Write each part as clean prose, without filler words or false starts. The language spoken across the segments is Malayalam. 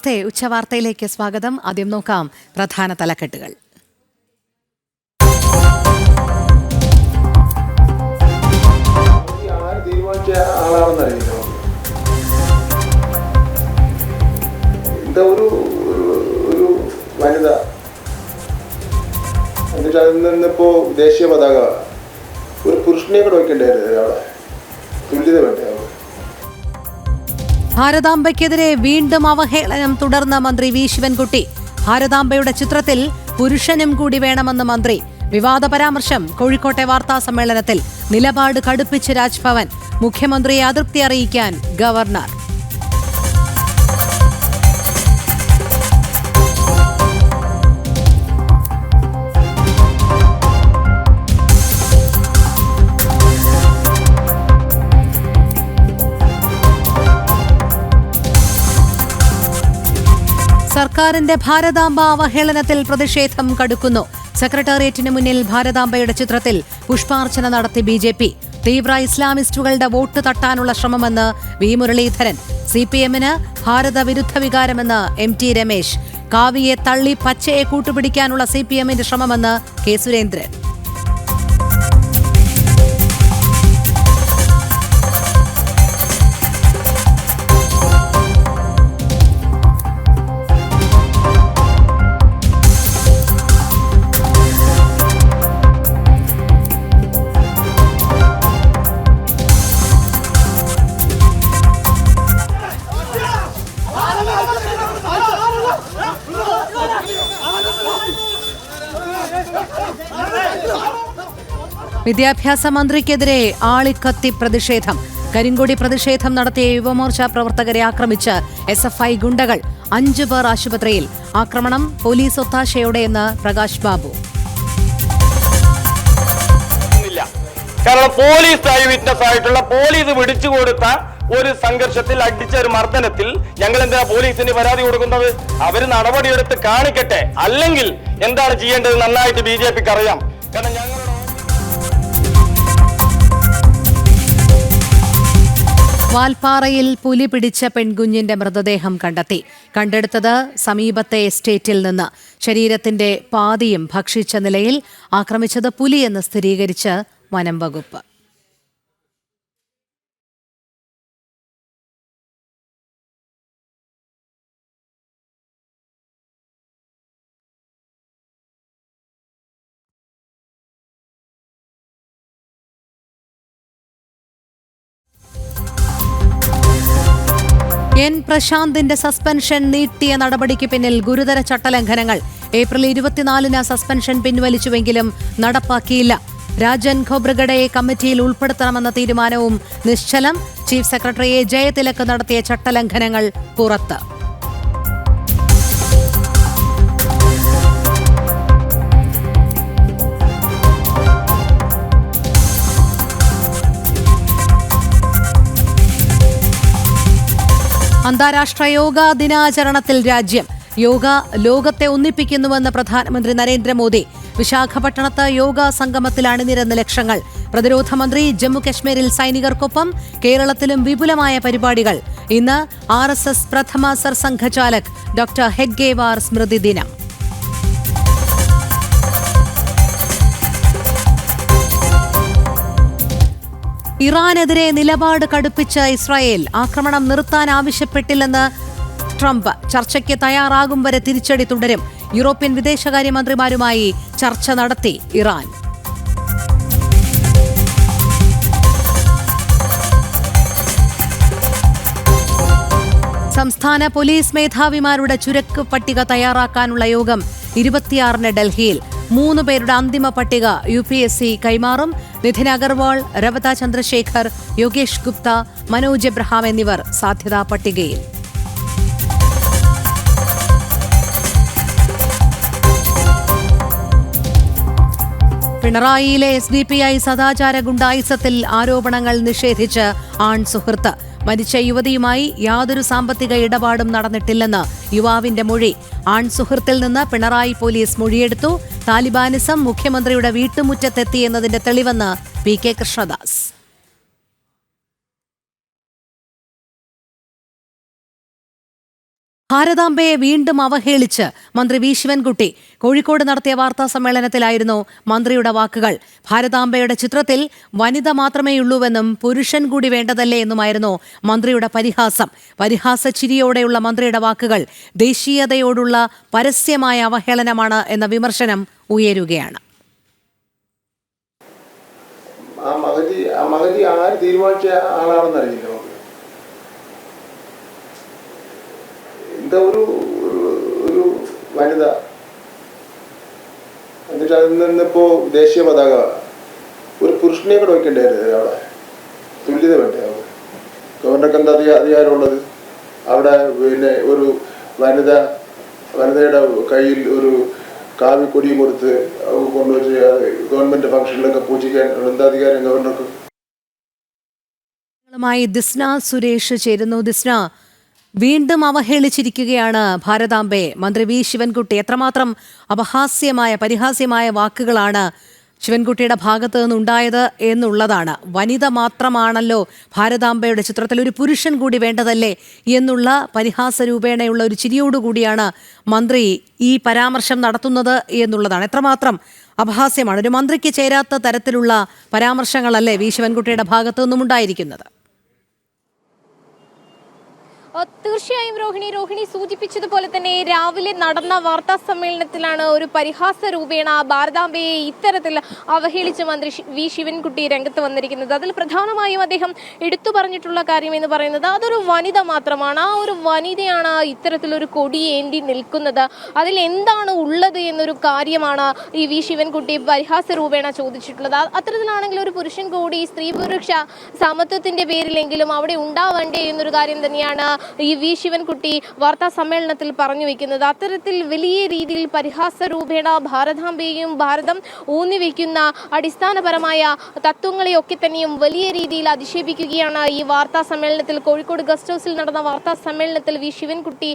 നമസ്തേ, ഉച്ചവാർത്തയിലേക്ക് സ്വാഗതം. ആദ്യം നോക്കാം പ്രധാന തലക്കെട്ടുകൾ. വനിത എന്നിട്ട് അതിൽ നിന്നിപ്പോ ദേശീയ പതാക ഒരു പുരുഷനെ കൂടെ വയ്ക്കേണ്ടായിരുന്നു. അവിടെ തുല്യത വേണ്ടേ? ഭാരതാംബയ്ക്കെതിരെ വീണ്ടും അവഹേളനം തുടർന്ന മന്ത്രി വി ശിവൻകുട്ടി. ഭാരതാംബയുടെ ചിത്രത്തിൽ പുരുഷനും കൂടി വേണമെന്ന് മന്ത്രി. വിവാദ പരാമർശം കോഴിക്കോട്ടെ വാർത്താ സമ്മേളനത്തിൽ. നിലപാട് കടുപ്പിച്ച് രാജ്ഭവൻ. മുഖ്യമന്ത്രിയെ അതൃപ്തി അറിയിക്കാൻ ഗവർണർ. സർക്കാരിന്റെ ഭാരതാംബ അവഹേളനത്തിൽ പ്രതിഷേധം കടുക്കുന്നു. സെക്രട്ടേറിയറ്റിന് മുന്നിൽ ഭാരതാംബയുടെ ചിത്രത്തിൽ പുഷ്പാർച്ചന നടത്തി ബി.ജെ.പി. തീവ്ര ഇസ്ലാമിസ്റ്റുകളുടെ വോട്ട് തട്ടാനുള്ള ശ്രമമെന്ന് വി മുരളീധരൻ. സിപിഎമ്മിന് ഭാരതവിരുദ്ധ വികാരമെന്ന് എം.ടി. രമേശ്. കാവിയെ തള്ളി പച്ചയെ കൂട്ടുപിടിക്കാനുള്ള സിപിഎമ്മിന്റെ ശ്രമമെന്ന് കെ. സുരേന്ദ്രൻ. വിദ്യാഭ്യാസ മന്ത്രിക്കെതിരെ ആളിക്കത്തി പ്രതിഷേധം. കരിങ്കൊടി പ്രതിഷേധം നടത്തിയ യുവമോർച്ച പ്രവർത്തകരെ ആക്രമിച്ച് SFI ഗുണ്ടകൾ. 5 പേർ ആശുപത്രിയിൽ. ആക്രമണം പോലീസ് ഒത്താശയോടെയെന്ന് പ്രകാശ് ബാബു. കാരണം പോലീസ് വിറ്റ്നസ് ആയിട്ടുള്ള പോലീസ് പിടിച്ചുകൊടുത്ത ഒരു സംഘർഷത്തിൽ അടിച്ച ഒരു മർദ്ദനത്തിൽ ഞങ്ങൾ എന്തിനാ പോലീസിന് പരാതി കൊടുക്കുന്നത്? അവര് നടപടിയെടുത്ത് കാണിക്കട്ടെ. അല്ലെങ്കിൽ എന്താണ് ചെയ്യേണ്ടത് നന്നായിട്ട് BJPക്ക് അറിയാം. കാരണം ഞങ്ങളുടെ വാൽപ്പാറയിൽ പുലി പിടിച്ച പെൺകുഞ്ഞിന്റെ മൃതദേഹം കണ്ടെടുത്തത് സമീപത്തെ എസ്റ്റേറ്റിൽ നിന്ന്. ശരീരത്തിന്റെ പാതിയും ഭക്ഷിച്ച നിലയിൽ. ആക്രമിച്ചത് പുലിയെന്ന് സ്ഥിരീകരിച്ച് വനം വകുപ്പ്. എൻ പ്രശാന്തിന്റെ സസ്പെൻഷൻ നീട്ടിയ നടപടിക്ക് പിന്നിൽ ഗുരുതര ചട്ടലംഘനങ്ങൾ. ഏപ്രിൽ 24-ന് സസ്പെൻഷൻ പിൻവലിച്ചുവെങ്കിലും നടപ്പാക്കിയില്ല. രാജൻ ഖോബ്രഗഡയെ കമ്മിറ്റിയിൽ ഉൾപ്പെടുത്തണമെന്ന തീരുമാനവും നിശ്ചലം. Chief secretary A. ജയതിലക് നടത്തിയ ചട്ടലംഘനങ്ങൾ പുറത്ത്. അന്താരാഷ്ട്ര യോഗാ ദിനാചരണത്തിൽ രാജ്യം. യോഗ ലോകത്തെ ഒന്നിപ്പിക്കുന്നുവെന്ന് പ്രധാനമന്ത്രി നരേന്ദ്രമോദി. വിശാഖപട്ടണത്ത് യോഗാ സംഗമത്തിൽ അണിനിരന്ന ലക്ഷങ്ങൾ. പ്രതിരോധ മന്ത്രി ജമ്മുകശ്മീരിൽ സൈനികർക്കൊപ്പം. കേരളത്തിലും വിപുലമായ പരിപാടികൾ. ഇന്ന് RSS പ്രഥമ സർസംഘചാലക് ഡോക്ടർ ഹെഗ്ഗേവാർ സ്മൃതി ദിനം. ഇറാനെതിരെ നിലപാട് കടുപ്പിച്ച ഇസ്രായേൽ. ആക്രമണം നിർത്താൻ ആവശ്യപ്പെട്ടില്ലെന്ന് ട്രംപ്. ചർച്ചയ്ക്ക് തയ്യാറാകും വരെ തിരിച്ചടി തുടരും. യൂറോപ്യൻ വിദേശകാര്യമന്ത്രിമാരുമായി ചർച്ച നടത്തി ഇറാൻ. സംസ്ഥാന പോലീസ് മേധാവിമാരുടെ ചുരുക്ക് പട്ടിക തയ്യാറാക്കാനുള്ള യോഗം 26-ന് ഡൽഹിയിൽ. 3 പേരുടെ അന്തിമ പട്ടിക UPSC കൈമാറും. നിതിൻ അഗർവാൾ, രവത ചന്ദ്രശേഖർ, യോഗേഷ് ഗുപ്ത, മനോജ് എബ്രഹാം എന്നിവർ സാധ്യതാ പട്ടികയിൽ. പിണറായിയിലെ SDPI സദാചാര ഗുണ്ടായിസത്തിൽ ആരോപണങ്ങൾ നിഷേധിച്ച് ആൺ സുഹൃത്ത്. മരിച്ച യുവതിയുമായി യാതൊരു സാമ്പത്തിക ഇടപാടും നടന്നിട്ടില്ലെന്ന് യുവാവിന്റെ മൊഴി. ആൺ സുഹൃത്തിൽ നിന്ന് പിണറായി പോലീസ് മൊഴിയെടുത്തു. താലിബാനിസം മുഖ്യമന്ത്രിയുടെ വീട്ടുമുറ്റത്തെത്തിയെന്നതിന്റെ തെളിവെന്ന് PK കൃഷ്ണദാസ്. ഭാരതാംബയെ വീണ്ടും അവഹേളിച്ച് മന്ത്രി വി ശിവൻകുട്ടി കോഴിക്കോട് നടത്തിയ വാർത്താ സമ്മേളനത്തിലായിരുന്നു മന്ത്രിയുടെ വാക്കുകൾ. ഭാരതാംബയുടെ ചിത്രത്തിൽ വനിത മാത്രമേയുള്ളൂവെന്നും പുരുഷൻ കൂടി വേണ്ടതല്ലേ എന്നുമായിരുന്നു മന്ത്രിയുടെ പരിഹാസം. പരിഹാസച്ചിരിയോടെയുള്ള മന്ത്രിയുടെ വാക്കുകൾ ദേശീയതയോടുള്ള പരസ്യമായ അവഹേളനമാണ് എന്ന വിമർശനം ഉയരുകയാണ്. ആ മഹതി ആര് തീരുമാനിച്ച ആളാണെന്നറിയില്ല. എന്താ ഒരു വനിത, എന്നിട്ട് അതിൽ നിന്നിപ്പോ ദേശീയ പതാക ഒരു പുരുഷനെ കൂടെ വയ്ക്കേണ്ടായിരുന്നു. അവിടെ തുല്യത വേണ്ടേ? ഗവർണർക്ക് എന്താ അധികാരമുള്ളത്? അവിടെ പിന്നെ ഒരു വനിതയുടെ കയ്യിൽ ഒരു കാവിക്കൊടിയും കൊടുത്ത് കൊണ്ടുവച്ച് ഗവൺമെന്റ് ഫംഗ്ഷനിലൊക്കെ പൂജിക്കാൻ എന്താ അധികാരം ഗവർണർക്ക്? ദിസ്ന സുരേഷ് ചേരുന്നു. ദിസ്ന, വീണ്ടും അവഹേളിച്ചിരിക്കുകയാണ് ഭാരതാംബയെ മന്ത്രി വി ശിവൻകുട്ടി. എത്രമാത്രം പരിഹാസ്യമായ വാക്കുകളാണ് ശിവൻകുട്ടിയുടെ ഭാഗത്ത് നിന്നുണ്ടായത് എന്നുള്ളതാണ്. വനിത മാത്രമാണല്ലോ ഭാരതാംബയുടെ ചിത്രത്തിൽ, ഒരു പുരുഷൻ കൂടി വേണ്ടതല്ലേ എന്നുള്ള പരിഹാസരൂപേണയുള്ള ഒരു ചിരിയോടുകൂടിയാണ് മന്ത്രി ഈ പരാമർശം നടത്തുന്നത് എന്നുള്ളതാണ്. എത്രമാത്രം അപഹാസ്യമാണ്. ഒരു മന്ത്രിക്ക് ചേരാത്ത തരത്തിലുള്ള പരാമർശങ്ങളല്ലേ വി ശിവൻകുട്ടിയുടെ ഭാഗത്തു നിന്നും ഉണ്ടായിരിക്കുന്നത്? തീർച്ചയായും രോഹിണി സൂചിപ്പിച്ചതുപോലെ തന്നെ രാവിലെ നടന്ന വാർത്താ സമ്മേളനത്തിലാണ് ഒരു പരിഹാസ രൂപേണ ഭാരതാംബയെ ഇത്തരത്തിൽ അവഹേളിച്ച് മന്ത്രി വി ശിവൻകുട്ടി രംഗത്ത് വന്നിരിക്കുന്നത്. അതിൽ പ്രധാനമായും അദ്ദേഹം എടുത്തു പറഞ്ഞിട്ടുള്ള കാര്യം എന്ന് പറയുന്നത് അതൊരു വനിത മാത്രമാണ്. ആ ഒരു വനിതയാണ് ഇത്തരത്തിലൊരു കൊടി ഏന്തി നിൽക്കുന്നത്. അതിൽ എന്താണ് ഉള്ളത് എന്നൊരു കാര്യമാണ് ഈ വി ശിവൻകുട്ടി പരിഹാസ രൂപേണ ചോദിച്ചിട്ടുള്ളത്. അത്തരത്തിലാണെങ്കിൽ ഒരു പുരുഷൻ കൂടി സ്ത്രീ പുരുഷ സമത്വത്തിന്റെ പേരിലെങ്കിലും അവിടെ ഉണ്ടാവേണ്ടേ എന്നൊരു കാര്യം തന്നെയാണ് ഈ വി ശിവൻകുട്ടി വാർത്താ സമ്മേളനത്തിൽ പറഞ്ഞു വെക്കുന്നത്. അത്തരത്തിൽ വലിയ രീതിയിൽ പരിഹാസ രൂപേണ ഭാരതാംബയെയും ഭാരതം ഊന്നിവെക്കുന്ന അടിസ്ഥാനപരമായ തത്വങ്ങളെയൊക്കെ തന്നെയും വലിയ രീതിയിൽ അധിക്ഷേപിക്കുകയാണ് ഈ വാർത്താ സമ്മേളനത്തിൽ, കോഴിക്കോട് ഗസ്റ്റ് ഹൗസിൽ നടന്ന വാർത്താ സമ്മേളനത്തിൽ വി ശിവൻകുട്ടി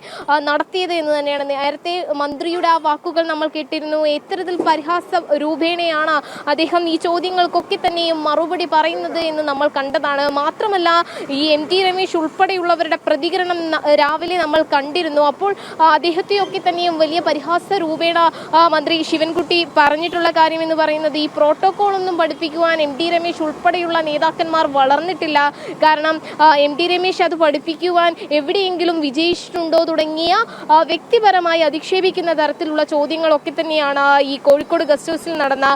നടത്തിയത് എന്ന് തന്നെയാണ്. നേരത്തെ മന്ത്രിയുടെ ആ വാക്കുകൾ നമ്മൾ കേട്ടിരുന്നു. ഇത്തരത്തിൽ പരിഹാസ രൂപേണയാണ് അദ്ദേഹം ഈ ചോദ്യങ്ങൾക്കൊക്കെ തന്നെയും മറുപടി പറയുന്നത് എന്ന് നമ്മൾ കണ്ടതാണ്. മാത്രമല്ല ഈ MT രമേശ് ഉൾപ്പെടെയുള്ളവരുടെ പ്രതികരണം രാവിലെ നമ്മൾ കണ്ടിരുന്നു. അപ്പോൾ അദ്ദേഹത്തെയൊക്കെ തന്നെയും വലിയ പരിഹാസ രൂപേണ മന്ത്രി ശിവൻകുട്ടി പറഞ്ഞിട്ടുള്ള കാര്യം എന്ന് പറയുന്നത് ഈ പ്രോട്ടോകോൾ ഒന്നും പഠിപ്പിക്കുവാൻ MT രമേശ് ഉൾപ്പെടെയുള്ള നേതാക്കന്മാർ വളർന്നിട്ടില്ല. കാരണം MT രമേശ് അത് പഠിപ്പിക്കുവാൻ എവിടെയെങ്കിലും വിജയിച്ചിട്ടുണ്ടോ തുടങ്ങിയ വ്യക്തിപരമായി അധിക്ഷേപിക്കുന്ന തരത്തിലുള്ള ചോദ്യങ്ങളൊക്കെ തന്നെയാണ് ഈ കോഴിക്കോട് ഗസ്റ്റ് ഹൗസിൽ നടന്ന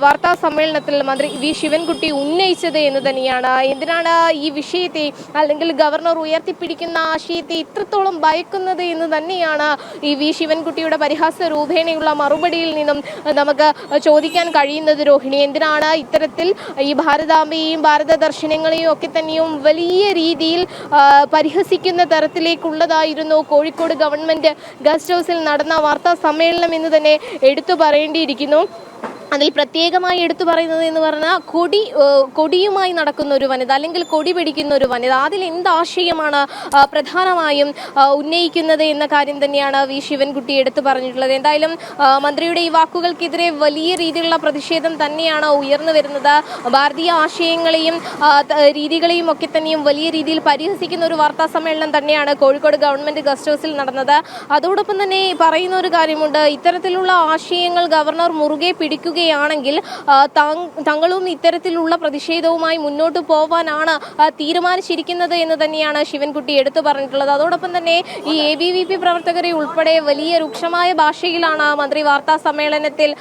വാർത്താ സമ്മേളനത്തിൽ മന്ത്രി വി ശിവൻകുട്ടി ഉന്നയിച്ചത് എന്ന് തന്നെയാണ്. എന്തിനാണ് ഈ വിഷയത്തെ അല്ലെങ്കിൽ ഗവർണർ ഉയർത്തിപ്പിടിക്കുന്ന ആശയത്തെ ഇത്രത്തോളം ഭയക്കുന്നത് എന്ന് തന്നെയാണ് ഈ വി ശിവൻകുട്ടിയുടെ പരിഹാസ രൂപേണയുള്ള മറുപടിയിൽ നിന്നും നമുക്ക് ചോദിക്കാൻ കഴിയുന്നത്. രോഹിണി, എന്തിനാണ് ഇത്തരത്തിൽ ഈ ഭാരതാംബയെയും ഭാരത ദർശനങ്ങളെയും ഒക്കെ തന്നെയും വലിയ രീതിയിൽ പരിഹസിക്കുന്ന തരത്തിലേക്കുള്ളതായിരുന്നു കോഴിക്കോട് ഗവൺമെന്റ് ഗസ്റ്റ് ഹൗസിൽ നടന്ന വാർത്താ സമ്മേളനം എന്ന് തന്നെ എടുത്തു പറയേണ്ടിയിരിക്കുന്നു. അതിൽ പ്രത്യേകമായി എടുത്തു പറയുന്നത് എന്ന് പറഞ്ഞാൽ കൊടിയുമായി നടക്കുന്ന ഒരു വനിത അല്ലെങ്കിൽ കൊടി പിടിക്കുന്ന ഒരു വനിത, അതിൽ എന്താശയമാണ് പ്രധാനമായും ഉന്നയിക്കുന്നത് എന്ന കാര്യം തന്നെയാണ് വി ശിവൻകുട്ടി എടുത്തു പറഞ്ഞിട്ടുള്ളത്. എന്തായാലും മന്ത്രിയുടെ ഈ വാക്കുകൾക്കെതിരെ വലിയ രീതിയിലുള്ള പ്രതിഷേധം തന്നെയാണ് ഉയർന്നു വരുന്നത്. ഭാരതീയ ആശയങ്ങളെയും രീതികളെയും ഒക്കെ തന്നെയും വലിയ രീതിയിൽ പരിഹസിക്കുന്ന ഒരു വാർത്താ സമ്മേളനം തന്നെയാണ് കോഴിക്കോട് ഗവൺമെന്റ് ഗസ്റ്റ് ഹൗസിൽ നടന്നത്. അതോടൊപ്പം തന്നെ പറയുന്ന ഒരു കാര്യമുണ്ട്, ഇത്തരത്തിലുള്ള ആശയങ്ങൾ ഗവർണർ മുറുകെ പിടിക്കുക ാണെങ്കിൽ തങ്ങളും ഇത്തരത്തിലുള്ള പ്രതിഷേധവുമായി മുന്നോട്ട് പോവാനാണ് തീരുമാനിച്ചിരിക്കുന്നത് എന്ന് തന്നെയാണ് ശിവൻകുട്ടി എടുത്തു പറഞ്ഞിട്ടുള്ളത്. അതോടൊപ്പം തന്നെ ഈ ABVP പ്രവർത്തകരെ ഉൾപ്പെടെ വലിയ രൂക്ഷമായ ഭാഷയിലാണ് മന്ത്രി വാർത്താ സമ്മേളനത്തിൽ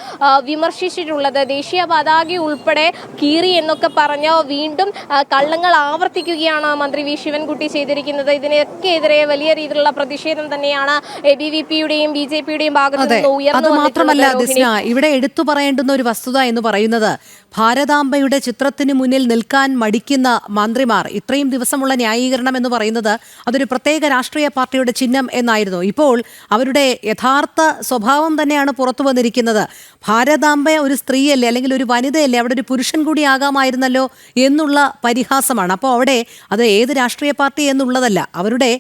വിമർശിച്ചിട്ടുള്ളത്. ദേശീയ പതാക ഉൾപ്പെടെ കീറി എന്നൊക്കെ പറഞ്ഞ് വീണ്ടും കള്ളങ്ങൾ ആവർത്തിക്കുകയാണ് മന്ത്രി വി ശിവൻകുട്ടി ചെയ്തിരിക്കുന്നത്. ഇതിനൊക്കെ എതിരെ വലിയ രീതിയിലുള്ള പ്രതിഷേധം തന്നെയാണ് ABVP-യുടെയും BJP-യുടെയും ഭാഗത്ത് നിന്ന് ഉയർന്നു വന്നിട്ടുള്ളത്. ഇവിടെ എടുത്തു പറയേണ്ടുന്ന ഒരു വസ്തുത എന്ന് പറയുന്നത് ഭാരതാംബയുടെ ചിത്രത്തിന് മുന്നിൽ നിൽക്കാൻ മടിക്കുന്ന മന്ത്രിമാർ, ഇത്രയും ദിവസമുള്ള ന്യായീകരണം എന്ന് പറയുന്നത് അതൊരു പ്രത്യേക രാഷ്ട്രീയ പാർട്ടിയുടെ ചിഹ്നം എന്നായിരുന്നു. ഇപ്പോൾ അവരുടെ യഥാർത്ഥ സ്വഭാവം തന്നെയാണ് പുറത്തു വന്നിരിക്കുന്നത്. ഭാരതാംബ ഒരു സ്ത്രീയല്ലേ അല്ലെങ്കിൽ ഒരു വനിതയല്ലേ, അവിടെ ഒരു പുരുഷൻ കൂടി ആകാമായിരുന്നല്ലോ എന്നുള്ള പരിഹാസമാണ്. അപ്പോൾ അവിടെ അത് ഏത് രാഷ്ട്രീയ പാർട്ടി എന്നുള്ളതല്ല, അവരുടെ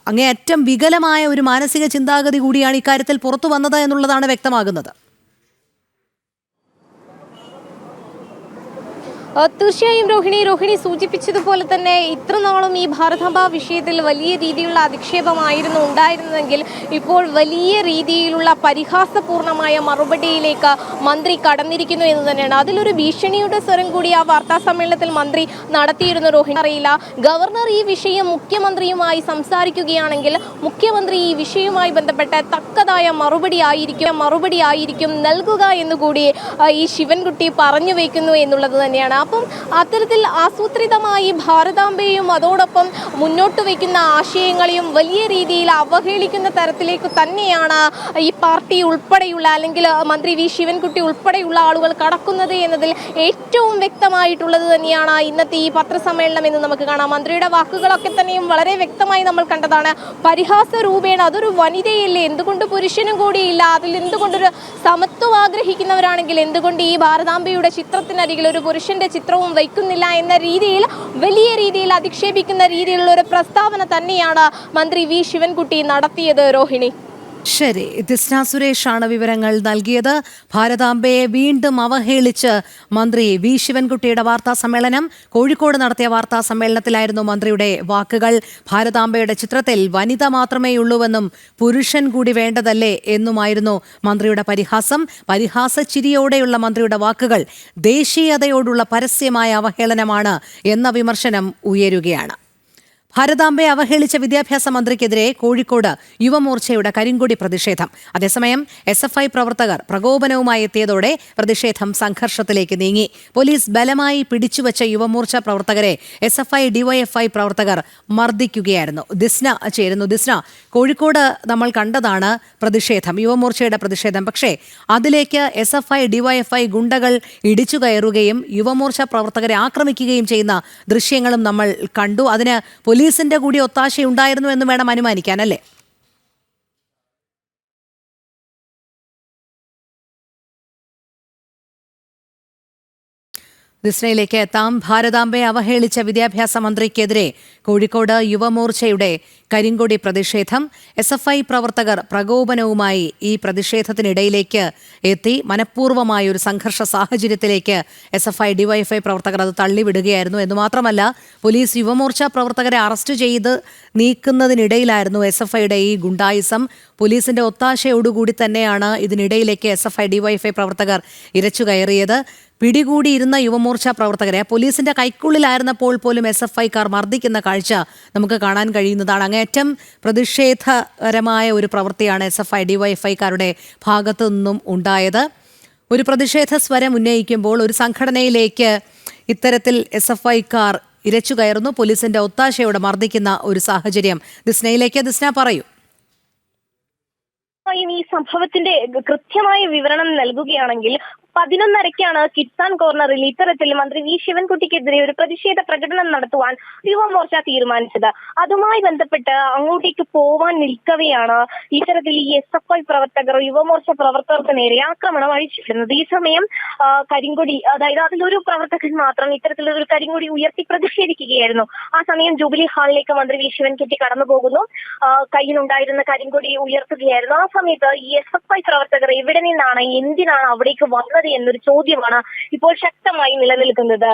അങ്ങേയറ്റം വികലമായ ഒരു മാനസിക ചിന്താഗതി കൂടിയാണ് ഇക്കാര്യത്തിൽ പുറത്തു വന്നത് എന്നുള്ളതാണ് വ്യക്തമാകുന്നത്. തീർച്ചയായും രോഹിണി സൂചിപ്പിച്ചതുപോലെ തന്നെ ഇത്ര നാളും ഈ ഭാരതാംബ വിഷയത്തിൽ വലിയ രീതിയിലുള്ള അധിക്ഷേപമായിരുന്നു ഉണ്ടായിരുന്നതെങ്കിൽ ഇപ്പോൾ വലിയ രീതിയിലുള്ള പരിഹാസപൂർണമായ മറുപടിയിലേക്ക് മന്ത്രി കടന്നിരിക്കുന്നു എന്ന് തന്നെയാണ്. അതിലൊരു ഭീഷണിയുടെ സ്വരം കൂടി ആ വാർത്താ സമ്മേളനത്തിൽ മന്ത്രി നടത്തിയിരുന്നു. രോഹിണി അറിയില്ല, ഗവർണർ ഈ വിഷയം മുഖ്യമന്ത്രിയുമായി സംസാരിക്കുകയാണെങ്കിൽ മുഖ്യമന്ത്രി ഈ വിഷയവുമായി ബന്ധപ്പെട്ട തക്കതായ മറുപടി ആയിരിക്കും നൽകുക എന്നുകൂടി ഈ ശിവൻകുട്ടി പറഞ്ഞു വയ്ക്കുന്നു എന്നുള്ളത് തന്നെയാണ്. അപ്പം അത്തരത്തിൽ ആസൂത്രിതമായി ഭാരതാംബയും അതോടൊപ്പം മുന്നോട്ട് വയ്ക്കുന്ന ആശയങ്ങളെയും വലിയ രീതിയിൽ അവഹേളിക്കുന്ന തരത്തിലേക്ക് തന്നെയാണ് ഈ പാർട്ടി ഉൾപ്പെടെയുള്ള അല്ലെങ്കിൽ മന്ത്രി വി ശിവൻകുട്ടി ഉൾപ്പെടെയുള്ള ആളുകൾ കടക്കുന്നത് എന്നതിൽ ഏറ്റവും വ്യക്തമായിട്ടുള്ളത് തന്നെയാണ് ഇന്നത്തെ ഈ പത്രസമ്മേളനം എന്ന് നമുക്ക് കാണാം. മന്ത്രിയുടെ വാക്കുകളൊക്കെ തന്നെയും വളരെ വ്യക്തമായി നമ്മൾ കണ്ടതാണ്. പരിഹാസ രൂപേണ അതൊരു വനിതയല്ലേ, എന്തുകൊണ്ട് പുരുഷനും കൂടിയില്ല, അതിൽ എന്തുകൊണ്ടൊരു സമത്വം ആഗ്രഹിക്കുന്നവരാണെങ്കിൽ എന്തുകൊണ്ട് ഈ ഭാരതാംബയുടെ ചിത്രത്തിനരികിൽ ഒരു പുരുഷന്റെ ചിത്രവും വയ്ക്കുന്നില്ല എന്ന രീതിയിൽ വലിയ രീതിയിൽ അധിക്ഷേപിക്കുന്ന രീതിയിലുള്ള ഒരു പ്രസ്താവന തന്നെയാണ് മന്ത്രി വി ശിവൻകുട്ടി നടത്തിയത്. രോഹിണി, ശരി, ദിസ്ന സുരേഷാണ് വിവരങ്ങൾ നൽകിയത്. ഭാരതാംബയെ വീണ്ടും അവഹേളിച്ച് മന്ത്രി വി ശിവൻകുട്ടിയുടെ വാർത്താ സമ്മേളനം. കോഴിക്കോട് നടത്തിയ വാർത്താ സമ്മേളനത്തിലായിരുന്നു മന്ത്രിയുടെ വാക്കുകൾ. ഭാരതാംബയുടെ ചിത്രത്തിൽ വനിത മാത്രമേയുള്ളൂവെന്നും പുരുഷൻ കൂടി വേണ്ടതല്ലേ എന്നുമായിരുന്നു മന്ത്രിയുടെ പരിഹാസം. പരിഹാസച്ചിരിയോടെയുള്ള മന്ത്രിയുടെ വാക്കുകൾ ദേശീയതയോടുള്ള പരസ്യമായ അവഹേളനമാണ് എന്ന വിമർശനം ഉയരുകയാണ്. ഭാരതാംബയെ അവഹേളിച്ച വിദ്യാഭ്യാസ മന്ത്രിക്കെതിരെ കോഴിക്കോട് യുവമോർച്ചയുടെ കരിങ്കൊടി പ്രതിഷേധം. അതേസമയം SFI പ്രവർത്തകർ പ്രകോപനവുമായി എത്തിയതോടെ പ്രതിഷേധം സംഘർഷത്തിലേക്ക് നീങ്ങി. പോലീസ് ബലമായി പിടിച്ചുവച്ച യുവമോർച്ച പ്രവർത്തകരെ SFI DYFI പ്രവർത്തകർ മർദ്ദിക്കുകയായിരുന്നു. ദിസ്ന ചേരുന്നു. ദിസ്ന, കോഴിക്കോട് നമ്മൾ കണ്ടതാണ് പ്രതിഷേധം, യുവമോർച്ചയുടെ പ്രതിഷേധം. പക്ഷേ അതിലേക്ക് SFI DYFI ഗുണ്ടകൾ ഇടിച്ചു കയറുകയും യുവമോർച്ച പ്രവർത്തകരെ ആക്രമിക്കുകയും ചെയ്യുന്ന ദൃശ്യങ്ങളും നമ്മൾ കണ്ടു. അതിന് പോലീസിന്റെ കൂടി ഒത്താശയുണ്ടായിരുന്നു എന്ന് വേണം അനുമാനിക്കാൻ, അല്ലേ? ദിസ്നയിലേക്ക് എത്താം. ഭാരതാംബയെ അവഹേളിച്ച വിദ്യാഭ്യാസ മന്ത്രിക്കെതിരെ കോഴിക്കോട് യുവമോർച്ചയുടെ കരിങ്കൊടി പ്രതിഷേധം. SFI പ്രവർത്തകർ പ്രകോപനവുമായി ഈ പ്രതിഷേധത്തിനിടയിലേക്ക് എത്തി. മനഃപൂർവ്വമായ ഒരു സംഘർഷ സാഹചര്യത്തിലേക്ക് SFI DYFI പ്രവർത്തകർ അത് തള്ളിവിടുകയായിരുന്നു. എന്നുമാത്രമല്ല, പോലീസ് യുവമോർച്ച പ്രവർത്തകരെ അറസ്റ്റ് ചെയ്ത് നീക്കുന്നതിനിടയിലായിരുന്നു SFIയുടെ ഈ ഗുണ്ടായിസം. പോലീസിന്റെ ഒത്താശയോടുകൂടി തന്നെയാണ് ഇതിനിടയിലേക്ക് SFI DYFI പ്രവർത്തകർ ഇരച്ചു കയറിയത്. പിടികൂടിയിരുന്ന യുവമോർച്ച പ്രവർത്തകരെ പോലീസിന്റെ കൈക്കുള്ളിലായിരുന്നപ്പോൾ പോലും SFIക്കാർ മർദ്ദിക്കുന്ന കാഴ്ച നമുക്ക് കാണാൻ കഴിയുന്നതാണ്. അങ്ങേയറ്റം പ്രതിഷേധകരമായ ഒരു പ്രവൃത്തിയാണ് SFI DYFIക്കാരുടെ ഭാഗത്തു നിന്നും ഉണ്ടായത്. ഒരു പ്രതിഷേധ സ്വരം ഉന്നയിക്കുമ്പോൾ ഒരു സംഘടനയിലേക്ക് ഇത്തരത്തിൽ SFIക്കാർ ഇരച്ചു കയറുന്നു, പോലീസിന്റെ ഒത്താശയോടെ മർദ്ദിക്കുന്ന ഒരു സാഹചര്യം. ദിസ്ന പറയൂ. ഈ സംഭവത്തിന്റെ കൃത്യമായ വിവരണം നൽകുകയാണെങ്കിൽ 11:30-ക്കാണ് കിഡ്സാൻ കോർണറിൽ ഇത്തരത്തിൽ മന്ത്രി വി ശിവൻകുട്ടിക്കെതിരെ ഒരു പ്രതിഷേധ പ്രകടനം നടത്തുവാൻ യുവമോർച്ച തീരുമാനിച്ചത്. അതുമായി ബന്ധപ്പെട്ട് അങ്ങോട്ടേക്ക് പോവാൻ നിൽക്കവെയാണ് ഇത്തരത്തിൽ ഈ SFI പ്രവർത്തകർ യുവമോർച്ച പ്രവർത്തകർക്ക് നേരെ ആക്രമണം അഴിച്ചിരുന്നത്. ഈ സമയം കരിങ്കൊടി, അതായത് അതിലൊരു പ്രവർത്തകൻ മാത്രം ഇത്തരത്തിലൊരു കരിങ്കൊടി ഉയർത്തി പ്രതിഷേധിക്കുകയായിരുന്നു. ആ സമയം ജൂബിലി ഹാളിലേക്ക് മന്ത്രി വി ശിവൻകുട്ടി കടന്നു പോകുന്നു, കയ്യിലുണ്ടായിരുന്ന കരിങ്കൊടി ഉയർത്തുകയായിരുന്നു. ആ സമയത്ത് ഈ SFI പ്രവർത്തകർ എവിടെ നിന്നാണ്, എന്തിനാണ് അവിടേക്ക് വന്നത് എന്നൊരു ചോദ്യമാണ് ഇപ്പോൾ ശക്തമായി നിലനിൽക്കുന്നത്.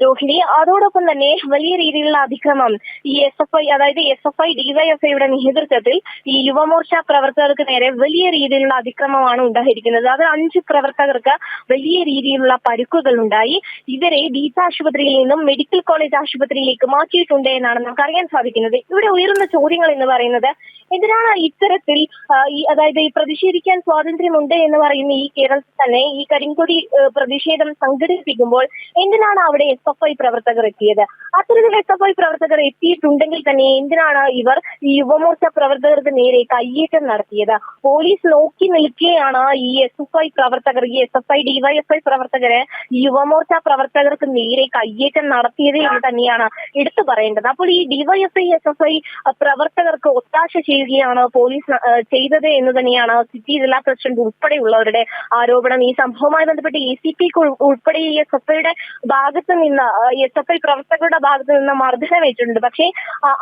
രോഹിണി, അതോടൊപ്പം തന്നെ വലിയ രീതിയിലുള്ള അതിക്രമം ഈ SFI, അതായത് SFI DYFIയുടെ നേതൃത്വത്തിൽ ഈ യുവമോർച്ച പ്രവർത്തകർക്ക് നേരെ വലിയ രീതിയിലുള്ള അതിക്രമമാണ് ഉണ്ടായിരിക്കുന്നത്. അത് 5 പ്രവർത്തകർക്ക് വലിയ രീതിയിലുള്ള പരുക്കുകൾ ഉണ്ടായി. ഇവരെ ഡീപ് ആശുപത്രിയിൽ നിന്നും മെഡിക്കൽ കോളേജ് ആശുപത്രിയിലേക്ക് മാറ്റിയിട്ടുണ്ട് എന്നാണ് നമുക്ക് അറിയാൻ സാധിക്കുന്നത്. ഇവിടെ ഉയരുന്ന ചോദ്യങ്ങൾ എന്ന് പറയുന്നത്, എന്തിനാണ് ഇത്തരത്തിൽ അതായത് ഈ പ്രതിഷേധിക്കാൻ സ്വാതന്ത്ര്യമുണ്ട് എന്ന് പറയുന്ന ഈ കേരളത്തിൽ തന്നെ ഈ കരിങ്കൊടി പ്രതിഷേധം സംഘടിപ്പിക്കുമ്പോൾ എന്തിനാണ് അവിടെ SFI പ്രവർത്തകർ എത്തിയത്? അത്തരത്തിൽ SFI പ്രവർത്തകർ എത്തിയിട്ടുണ്ടെങ്കിൽ തന്നെ എന്തിനാണ് ഇവർ ഈ യുവമോർച്ച പ്രവർത്തകർക്ക് നേരെ കയ്യേറ്റം നടത്തിയത്? പോലീസ് നോക്കി നിൽക്കുകയാണ് ഈ SFI പ്രവർത്തകർ, ഈ SFI DYFI പ്രവർത്തകര് ഈ യുവമോർച്ച പ്രവർത്തകർക്ക് നേരെ കയ്യേറ്റം നടത്തിയത് എന്ന് തന്നെയാണ് എടുത്തു പറയേണ്ടത്. അപ്പോൾ ഈ DYFI SFI പ്രവർത്തകർക്ക് ഒത്താശ ചെയ്യുകയാണ് പോലീസ് ചെയ്തത് എന്ന് തന്നെയാണ് സിറ്റി ജില്ലാ പ്രസിഡന്റ് ഉൾപ്പെടെയുള്ളവരുടെ ആരോപണം. ഈ സംഭവവുമായി ബന്ധപ്പെട്ട് ACP ഉൾപ്പെടെ ഈ SFIയുടെ ഭാഗത്ത് ഭാഗത്ത് നിന്ന് SFI പ്രവർത്തകരുടെ ഭാഗത്ത് നിന്ന് മർദ്ദനമേറ്റിട്ടുണ്ട്. പക്ഷേ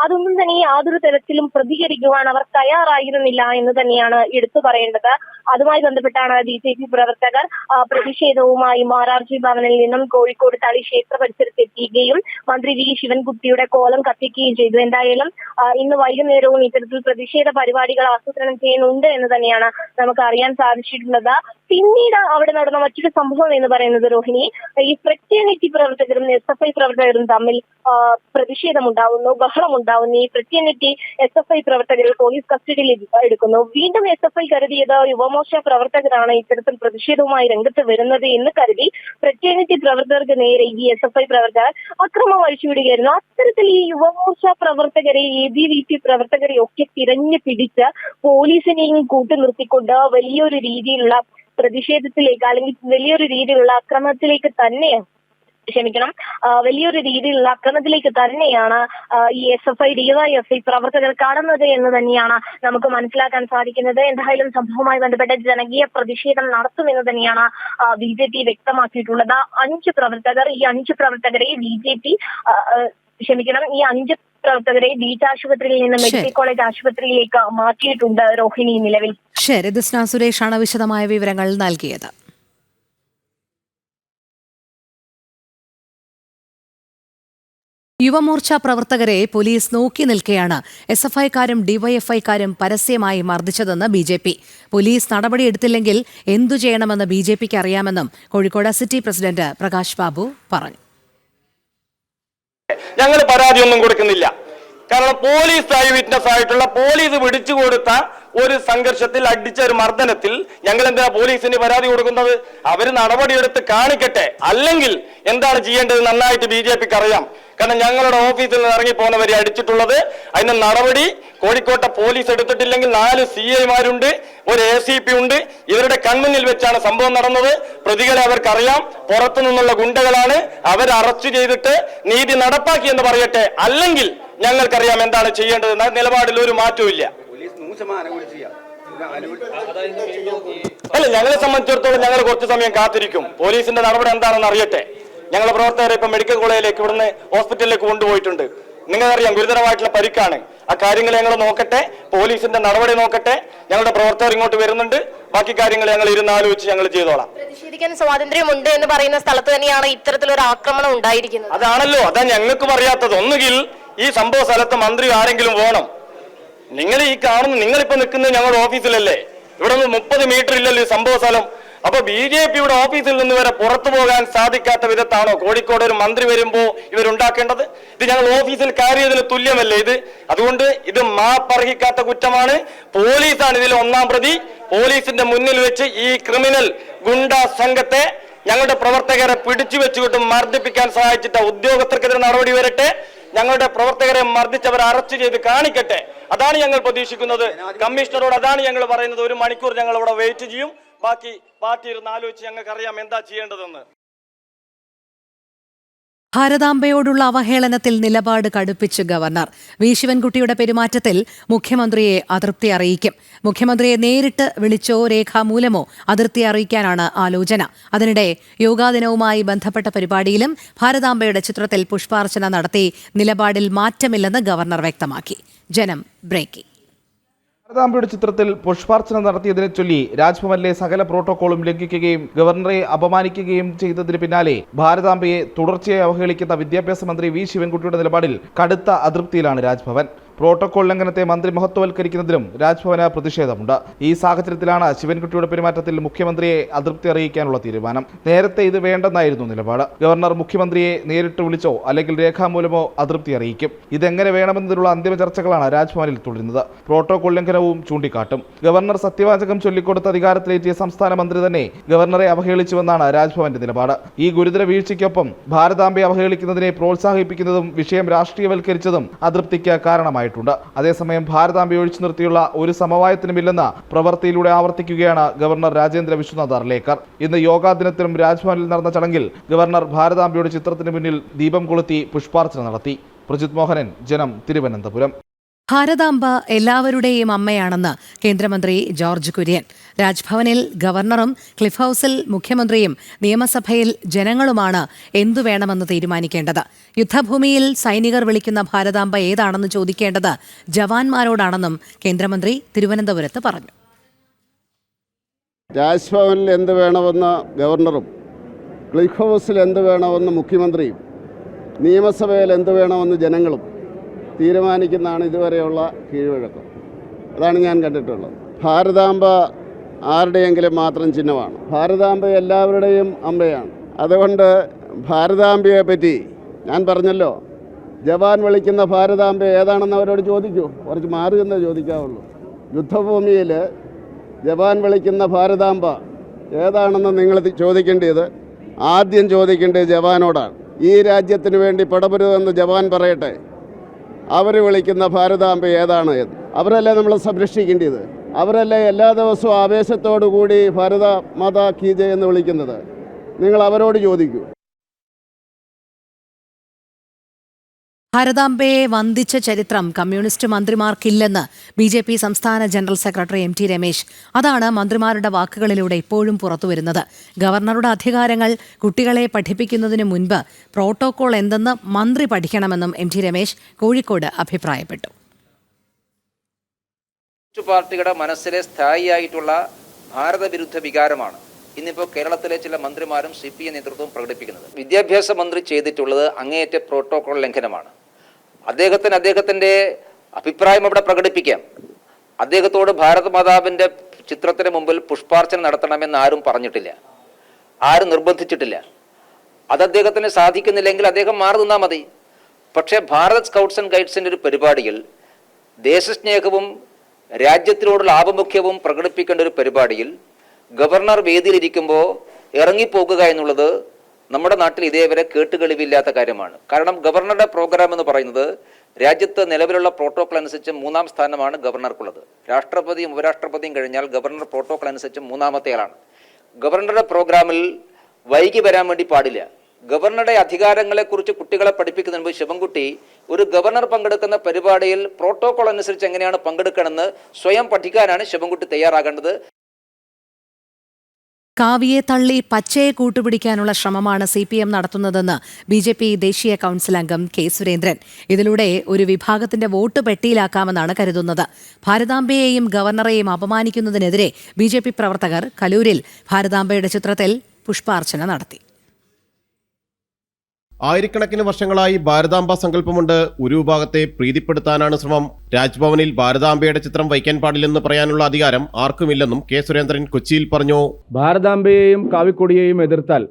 അതൊന്നും തന്നെ യാതൊരു തരത്തിലും പ്രതികരിക്കുവാൻ അവർ തയ്യാറായിരുന്നില്ല എന്ന് തന്നെയാണ് എടുത്തു പറയേണ്ടത്. അതുമായി ബന്ധപ്പെട്ടാണ് BJP പ്രവർത്തകർ പ്രതിഷേധവുമായി മാരാർജി ഭവനിൽ നിന്നും കോഴിക്കോട് തളി ക്ഷേത്ര പരിസരത്തെത്തുകയും മന്ത്രി V ശിവൻകുട്ടിയുടെ കോലം കത്തിക്കുകയും ചെയ്തു. എന്തായാലും ഇന്ന് വൈകുന്നേരവും ഇത്തരത്തിൽ പ്രതിഷേധ പരിപാടികൾ ആസൂത്രണം ചെയ്യുന്നുണ്ട് എന്ന് തന്നെയാണ് നമുക്ക് അറിയാൻ സാധിച്ചിട്ടുള്ളത്. പിന്നീട് അവിടെ നടന്ന മറ്റൊരു സംഭവം എന്ന് പറയുന്നത് രോഹിണി, ഈ ഫ്രറ്റേണിറ്റി പ്രവർത്തകരും SFI പ്രവർത്തകരും തമ്മിൽ പ്രതിഷേധമുണ്ടാവുന്നു, ബഹളമുണ്ടാവുന്നു. ഈ ഫ്രറ്റേണിറ്റി SFI പ്രവർത്തകരെ പോലീസ് കസ്റ്റഡിയിൽ എടുക്കുന്നു. വീണ്ടും SFI കരുതിയത് യുവമോർച്ച പ്രവർത്തകരാണ് ഇത്തരത്തിൽ പ്രതിഷേധവുമായി രംഗത്ത് വരുന്നത് എന്ന് കരുതി ഫ്രറ്റേണിറ്റി പ്രവർത്തകർക്ക് നേരെ ഈ SFI പ്രവർത്തകർ അക്രമം അഴിച്ചുവിടുകയായിരുന്നു. അത്തരത്തിൽ ഈ യുവമോർച്ച പ്രവർത്തകരെ ABVP പ്രവർത്തകരെ ഒക്കെ തിരഞ്ഞു പിടിച്ച് പോലീസിനെയും കൂട്ടുനിർത്തിക്കൊണ്ട് വലിയൊരു രീതിയിലുള്ള പ്രതിഷേധത്തിലേക്ക് അല്ലെങ്കിൽ വലിയൊരു രീതിയിലുള്ള അക്രമത്തിലേക്ക് തന്നെയാണ് വലിയൊരു രീതിയിലുള്ള അക്രമത്തിലേക്ക് തന്നെയാണ് ഈ SFI DYFI പ്രവർത്തകർ കടന്നത് എന്ന് തന്നെയാണ് നമുക്ക് മനസ്സിലാക്കാൻ സാധിക്കുന്നത്. എന്തായാലും സംഭവവുമായി ബന്ധപ്പെട്ട ജനകീയ പ്രതിഷേധം നടത്തുമെന്ന് തന്നെയാണ് BJP വ്യക്തമാക്കിയിട്ടുള്ളത്. 5 പ്രവർത്തകരെ ഈ 5 പ്രവർത്തകരെ ബീച്ച് ആശുപത്രിയിൽ നിന്ന് മെഡിക്കൽ കോളേജ് ആശുപത്രിയിലേക്ക് മാറ്റിയിട്ടുണ്ട് രോഹിണി നിലവിൽ. ശരി, ദിസ്ന സുരേഷാണ് വിശദമായ വിവരങ്ങൾ നൽകിയത്. യുവമോർച്ച പ്രവർത്തകരെ പോലീസ് നോക്കി നിൽക്കെയാണ് SFIക്കാരും DYFIക്കാരും പരസ്യമായി മർദ്ദിച്ചതെന്ന് BJP. പോലീസ് നടപടിയെടുത്തില്ലെങ്കിൽ എന്തു ചെയ്യണമെന്ന് BJPക്ക് അറിയാമെന്നും കോഴിക്കോട് സിറ്റി പ്രസിഡന്റ് പ്രകാശ് ബാബു പറഞ്ഞു. ഞങ്ങൾ പരാതിയൊന്നും കൊടുക്കുന്നില്ല. കാരണം പോലീസ് ഐ വിറ്റ്നസ് ആയിട്ടുള്ള പോലീസ് പിടിച്ചു കൊടുത്ത ഒരു സംഘർഷത്തിൽ അടിച്ച ഒരു മർദ്ദനത്തിൽ ഞങ്ങൾ എന്തിനാ പോലീസിന് പരാതി കൊടുക്കുന്നത്? അവര് നടപടിയെടുത്ത് കാണിക്കട്ടെ. അല്ലെങ്കിൽ എന്താണ് ചെയ്യേണ്ടത് നന്നായിട്ട് BJPക്ക് അറിയാം. കാരണം ഞങ്ങളുടെ ഓഫീസിൽ നിന്ന് ഇറങ്ങിപ്പോകുന്നവരെ അടിച്ചിട്ടുള്ളത്. അതിന് നടപടി കോഴിക്കോട്ടെ പോലീസ് എടുത്തിട്ടില്ലെങ്കിൽ 4 CIമാരുണ്ട്, ഒരു ACP ഉണ്ട്. ഇവരുടെ കൺമുന്നിൽ വെച്ചാണ് സംഭവം നടന്നത്. പ്രതികളെ അവർക്കറിയാം, പുറത്തു നിന്നുള്ള ഗുണ്ടകളാണ്. അവർ അറസ്റ്റ് ചെയ്തിട്ട് നീതി നടപ്പാക്കി എന്ന് പറയട്ടെ. അല്ലെങ്കിൽ ഞങ്ങൾക്കറിയാം എന്താണ് ചെയ്യേണ്ടത്. നിലപാടിൽ ഒരു മാറ്റവും ഇല്ല. അല്ല, ഞങ്ങളെ സംബന്ധിച്ചിടത്തോളം ഞങ്ങൾ കുറച്ച് സമയം കാത്തിരിക്കും. പോലീസിന്റെ നടപടി എന്താണെന്ന് അറിയട്ടെ. ഞങ്ങളുടെ പ്രവർത്തകരെ ഇപ്പൊ മെഡിക്കൽ കോളേജിലേക്ക് ഇവിടുന്ന് ഹോസ്പിറ്റലിലേക്ക് കൊണ്ടുപോയിട്ടുണ്ട്. നിങ്ങൾക്കറിയാം ഗുരുതരമായിട്ടുള്ള പരിക്കാണ്. ആ കാര്യങ്ങൾ ഞങ്ങൾ നോക്കട്ടെ, പോലീസിന്റെ നടപടി നോക്കട്ടെ. ഞങ്ങളുടെ പ്രവർത്തകർ ഇങ്ങോട്ട് വരുന്നുണ്ട്. ബാക്കി കാര്യങ്ങൾ ഞങ്ങൾ ഇരുന്നാലോചിച്ച് ഞങ്ങൾ ചെയ്തോളാം. പ്രതിഷേധിക്കാൻ സ്വാതന്ത്ര്യമുണ്ട് എന്ന് പറയുന്ന സ്ഥലത്ത് തന്നെയാണ് ഇത്തരത്തിലൊരു ആക്രമണം ഉണ്ടായിരിക്കുന്നത്. അതാണല്ലോ, അതാ ഞങ്ങൾക്കും അറിയാത്തത്. ഒന്നുകിൽ ഈ സംഭവ സ്ഥലത്ത് മന്ത്രി ആരെങ്കിലും വേണം. നിങ്ങൾ ഈ കാണുന്ന നിങ്ങളിപ്പോ നിൽക്കുന്നത് ഞങ്ങളുടെ ഓഫീസിലല്ലേ? ഇവിടെ നിന്ന് 30 മീറ്റർ ഇല്ലല്ലോ ഈ സംഭവ സ്ഥലം. അപ്പൊ BJPയുടെ ഓഫീസിൽ നിന്ന് വരെ പുറത്തു പോകാൻ സാധിക്കാത്ത വിധത്താണോ കോഴിക്കോട് ഒരു മന്ത്രി വരുമ്പോ ഇവരുണ്ടാക്കേണ്ടത്? ഇത് ഞങ്ങൾ ഓഫീസിൽ കയറിയതിന് തുല്യമല്ലേ ഇത്? അതുകൊണ്ട് ഇത് മാപ്പർഹിക്കാത്ത കുറ്റമാണ്. പോലീസാണ് ഇതിൽ 1-ാം പ്രതി. പോലീസിന്റെ മുന്നിൽ വെച്ച് ഈ ക്രിമിനൽ ഗുണ്ട സംഘത്തെ ഞങ്ങളുടെ പ്രവർത്തകരെ പിടിച്ചു വെച്ചുകൊണ്ട് മർദ്ദിപ്പിക്കാൻ സഹായിച്ചിട്ട ഉദ്യോഗസ്ഥർക്കെതിരെ നടപടി വരട്ടെ. ഞങ്ങളുടെ പ്രവർത്തകരെ മർദ്ദിച്ചവർ അറസ്റ്റ് ചെയ്ത് കാണിക്കട്ടെ. അതാണ് ഞങ്ങൾ പ്രതീക്ഷിക്കുന്നത്. കമ്മീഷണറോട് അതാണ് ഞങ്ങൾ പറയുന്നത്. 1 മണിക്കൂർ ഞങ്ങൾ ഇവിടെ വെയിറ്റ് ചെയ്യും. ബാക്കി പാർട്ടി ഇരുന്ന് ആലോചിച്ച് ഞങ്ങൾക്കറിയാം എന്താ ചെയ്യേണ്ടതെന്ന്. ഭാരതാംബയോടുള്ള അവഹേളനത്തിൽ നിലപാട് കടുപ്പിച്ച് ഗവർണർ V ശിവൻകുട്ടിയുടെ പെരുമാറ്റത്തിൽ മുഖ്യമന്ത്രിയെ അതൃപ്തി അറിയിക്കും. മുഖ്യമന്ത്രിയെ നേരിട്ട് വിളിച്ചോ രേഖാമൂലമോ അതൃപ്തി അറിയിക്കാനാണ് ആലോചന. അതിനിടെ യോഗാ ദിനവുമായി ബന്ധപ്പെട്ട പരിപാടിയിലും ഭാരതാംബയുടെ ചിത്രത്തിൽ പുഷ്പാർച്ചന നടത്തി നിലപാടിൽ മാറ്റമില്ലെന്ന് ഗവർണർ വ്യക്തമാക്കി. ജനം ബ്രേക്കിംഗ്. ഭാരതാംബയുടെ ചിത്രത്തിൽ പുഷ്പാർച്ചന നടത്തിയതിനെ ചൊല്ലി രാജ്ഭവനിലെ സകല പ്രോട്ടോകോളും ലംഘിക്കുകയും ഗവർണറെ അപമാനിക്കുകയും ചെയ്തതിന് പിന്നാലെ ഭാരതാംബയെ തുടർച്ചയായി അവഹേളിക്കുന്ന വിദ്യാഭ്യാസ മന്ത്രി V ശിവൻകുട്ടിയുടെ നിലപാടിൽ കടുത്ത അതൃപ്തിയിലാണ് രാജ്ഭവൻ. പ്രോട്ടോകോൾ ലംഘനത്തെ മന്ത്രി മഹത്വവൽക്കരിക്കുന്നതിലും രാജ്ഭവന് പ്രതിഷേധമുണ്ട്. ഈ സാഹചര്യത്തിലാണ് ശിവൻകുട്ടിയുടെ പെരുമാറ്റത്തിൽ മുഖ്യമന്ത്രിയെ അതൃപ്തി അറിയിക്കാനുള്ള തീരുമാനം. നേരത്തെ ഇത് വേണ്ടെന്നായിരുന്നു നിലപാട്. ഗവർണർ മുഖ്യമന്ത്രിയെ നേരിട്ട് വിളിച്ചോ അല്ലെങ്കിൽ രേഖാമൂലമോ അതൃപ്തി അറിയിക്കും. ഇതെങ്ങനെ വേണമെന്നതിനുള്ള അന്തിമ ചർച്ചകളാണ് രാജ്ഭവനിൽ തുടരുന്നത്. പ്രോട്ടോകോൾ ലംഘനവും ചൂണ്ടിക്കാട്ടും. ഗവർണർ സത്യവാചകം ചൊല്ലിക്കൊടുത്ത് അധികാരത്തിലേറ്റിയ സംസ്ഥാന മന്ത്രി തന്നെ ഗവർണറെ അവഹേളിച്ചുവെന്നാണ് രാജ്ഭവന്റെ നിലപാട്. ഈ ഗുരുതര വീഴ്ചയ്ക്കൊപ്പം ഭാരതാംബയെ അവഹേളിക്കുന്നതിനെ പ്രോത്സാഹിപ്പിക്കുന്നതും വിഷയം രാഷ്ട്രീയവൽക്കരിച്ചതും അതൃപ്തിക്ക് കാരണമായി. അതേസമയം ഭാരതാംബയെ ഒഴിച്ചു നിർത്തിയുള്ള ഒരു സമവായത്തിനുമില്ലെന്ന് പ്രവൃത്തിയിലൂടെ ആവർത്തിക്കുകയാണ് ഗവർണർ രാജേന്ദ്ര വിശ്വനാഥ് അർലേക്കർ. ഇന്ന് യോഗാ ദിനത്തിലും രാജ്ഭവനിൽ നടന്ന ചടങ്ങിൽ ഗവർണർ ഭാരതാംബയുടെ ചിത്രത്തിന് മുന്നിൽ ദീപം കൊളുത്തി പുഷ്പാർച്ചന നടത്തി. പ്രജിത് മോഹനൻ, ജനം, തിരുവനന്തപുരം. ഭാരതാംബ എല്ലാവരുടെയും അമ്മയാണെന്ന് കേന്ദ്രമന്ത്രി ജോർജ് കുര്യൻ. രാജ്ഭവനിൽ ഗവർണറും ക്ലിഫ് ഹൌസിൽ മുഖ്യമന്ത്രിയും നിയമസഭയിൽ ജനങ്ങളുമാണ് എന്തു വേണമെന്ന് തീരുമാനിക്കേണ്ടത്. യുദ്ധഭൂമിയിൽ സൈനികർ വിളിക്കുന്ന ഭാരതാംബ ഏതാണെന്ന് ചോദിക്കേണ്ടത് ജവാന്മാരോടാണെന്നും കേന്ദ്രമന്ത്രി തിരുവനന്തപുരത്ത് പറഞ്ഞു. രാജ്ഭവനിൽ എന്ത് വേണമെന്ന് ഗവർണറും ക്ലിഫ് ഹൗസിൽ എന്ത് വേണമെന്ന് മുഖ്യമന്ത്രിയും നിയമസഭയിൽ എന്ത് വേണമെന്ന് ജനങ്ങളും തീരുമാനിക്കുന്നതാണ് ഇതുവരെയുള്ള കീഴ്വഴക്കം. അതാണ് ഞാൻ കണ്ടിട്ടുള്ളത്. ഭാരതാംബ ആരുടെയെങ്കിലും മാത്രം ചിഹ്നമാണ്. ഭാരതാംബ എല്ലാവരുടെയും അമ്മയാണ്. അതുകൊണ്ട് ഭാരതാംബയെ പറ്റി ഞാൻ പറഞ്ഞല്ലോ, ജവാൻ വിളിക്കുന്ന ഭാരതാംബ ഏതാണെന്ന് അവരോട് ചോദിക്കൂ. കുറച്ച് മാറി എന്നേ ചോദിക്കാവുള്ളൂ. യുദ്ധഭൂമിയിൽ ജവാൻ വിളിക്കുന്ന ഭാരതാംബ ഏതാണെന്ന് നിങ്ങൾ ചോദിക്കേണ്ടത് ആദ്യം ചോദിക്കേണ്ടത് ജവാനോടാണ്. ഈ രാജ്യത്തിന് വേണ്ടി പടപൊരുതെന്ന് ജവാൻ പറയട്ടെ, അവർ വിളിക്കുന്ന ഭാരതാംബ ഏതാണ് എന്ന്. അവരല്ലേ നമ്മളെ സംരക്ഷിക്കേണ്ടത്. അവരല്ലേ എല്ലാ ദിവസവും ആവേശത്തോടു കൂടി ഭാരത മാതാ കീ ജയ് എന്ന് വിളിക്കുന്നത്. നിങ്ങൾ അവരോട് ചോദിക്കൂ. ഭാരതാംബയെ വന്ദിച്ച ചരിത്രം കമ്മ്യൂണിസ്റ്റ് മന്ത്രിമാർക്കില്ലെന്ന് BJP സംസ്ഥാന ജനറൽ സെക്രട്ടറി MT രമേശ്. അതാണ് മന്ത്രിമാരുടെ വാക്കുകളിലൂടെ ഇപ്പോഴും പുറത്തുവരുന്നത്. ഗവർണറുടെ അധികാരങ്ങൾ കുട്ടികളെ പഠിപ്പിക്കുന്നതിന് മുൻപ് പ്രോട്ടോകോൾ എന്തെന്ന് മന്ത്രി പഠിക്കണമെന്നും MT രമേശ് കോഴിക്കോട് അഭിപ്രായപ്പെട്ടു. പാർട്ടിയുടെ മനസ്സിലെ സ്ഥായിയായിട്ടുള്ള ഭാരതവിരുദ്ധ വികാരമാണ് ഇന്നിപ്പോൾ കേരളത്തിലെ ചില മന്ത്രിമാരും CPI നേതൃത്വവും പ്രകടിപ്പിക്കുന്നത്. വിദ്യാഭ്യാസ മന്ത്രി ചെയ്തിട്ടുള്ളത് അങ്ങേയറ്റ പ്രോട്ടോകോൾ ലംഘനമാണ്. അദ്ദേഹത്തിൻ്റെ അഭിപ്രായം അവിടെ പ്രകടിപ്പിക്കാം. അദ്ദേഹത്തോട് ഭാരതമാതാവിൻ്റെ ചിത്രത്തിന് മുമ്പിൽ പുഷ്പാർച്ചന നടത്തണമെന്ന് ആരും പറഞ്ഞിട്ടില്ല, ആരും നിർബന്ധിച്ചിട്ടില്ല. അത് അദ്ദേഹത്തിന് സാധിക്കുന്നില്ലെങ്കിൽ അദ്ദേഹം മാറി നിന്നാൽ മതി. പക്ഷേ ഭാരത് സ്കൗട്ട്സ് ആൻഡ് ഗൈഡ്സിൻ്റെ ഒരു പരിപാടിയിൽ ദേശസ്നേഹവും രാജ്യത്തിനോടുള്ള ആഭിമുഖ്യവും പ്രകടിപ്പിക്കേണ്ട ഒരു പരിപാടിയിൽ ഗവർണർ വേദിയിലിരിക്കുമ്പോൾ ഇറങ്ങിപ്പോകുക എന്നുള്ളത് നമ്മുടെ നാട്ടിൽ ഇതേവരെ കേട്ടുകേൾവിയില്ലാത്ത കാര്യമാണ്. കാരണം ഗവർണറുടെ പ്രോഗ്രാം എന്ന് പറയുന്നത് രാജ്യത്ത് നിലവിലുള്ള പ്രോട്ടോകോൾ അനുസരിച്ച് 3-ാം സ്ഥാനമാണ് ഗവർണർക്കുള്ളത്. രാഷ്ട്രപതിയും ഉപരാഷ്ട്രപതിയും കഴിഞ്ഞാൽ ഗവർണർ പ്രോട്ടോകോൾ അനുസരിച്ച് 3-ാമത്തെ ആളാണ്. ഗവർണറുടെ പ്രോഗ്രാമിൽ വൈകി വരാൻ വേണ്ടി പാടില്ല. ഗവർണറുടെ അധികാരങ്ങളെക്കുറിച്ച് കുട്ടികളെ പഠിപ്പിക്കുന്നതിന് മുമ്പ് ശിവൻകുട്ടി ഒരു ഗവർണർ പങ്കെടുക്കുന്ന പരിപാടിയിൽ പ്രോട്ടോകോൾ അനുസരിച്ച് എങ്ങനെയാണ് പങ്കെടുക്കണമെന്ന് സ്വയം പഠിക്കാനാണ് ശിവൻകുട്ടി തയ്യാറാകേണ്ടത്. കാവ്യയെ തള്ളി പച്ചയെ കൂട്ടുപിടിക്കാനുള്ള ശ്രമമാണ് CPM നടത്തുന്നതെന്ന് BJP ദേശീയ കൌൺസിൽ അംഗം K. സുരേന്ദ്രൻ. ഇതിലൂടെ ഒരു വിഭാഗത്തിന്റെ വോട്ട് പെട്ടിയിലാക്കാമെന്നാണ് കരുതുന്നത്. ഭാരതാംബയെയും ഗവർണറെയും അപമാനിക്കുന്നതിനെതിരെ BJP പ്രവർത്തകർ കലൂരിൽ ഭാരതാംബയുടെ ചിത്രത്തിൽ പുഷ്പാർച്ചന നടത്തി. ആയിരക്കണക്കിന് വർഷങ്ങളായി ഭാരതാംബ സങ്കല്പമുണ്ട്. ഒരു വിഭാഗത്തെ പ്രീതിപ്പെടുത്താനാണ് ശ്രമം. രാജ്ഭവനിൽ ഭാരതാംബയുടെ ചിത്രം വയ്ക്കാൻ പാടില്ലെന്ന് പറയാനുള്ള അധികാരം ആർക്കുമില്ലെന്നും K. സുരേന്ദ്രൻ കൊച്ചിയിൽ പറഞ്ഞു. ഭാരതാംബയെയും കാവിക്കൊടിയെയും എതിർത്താൽ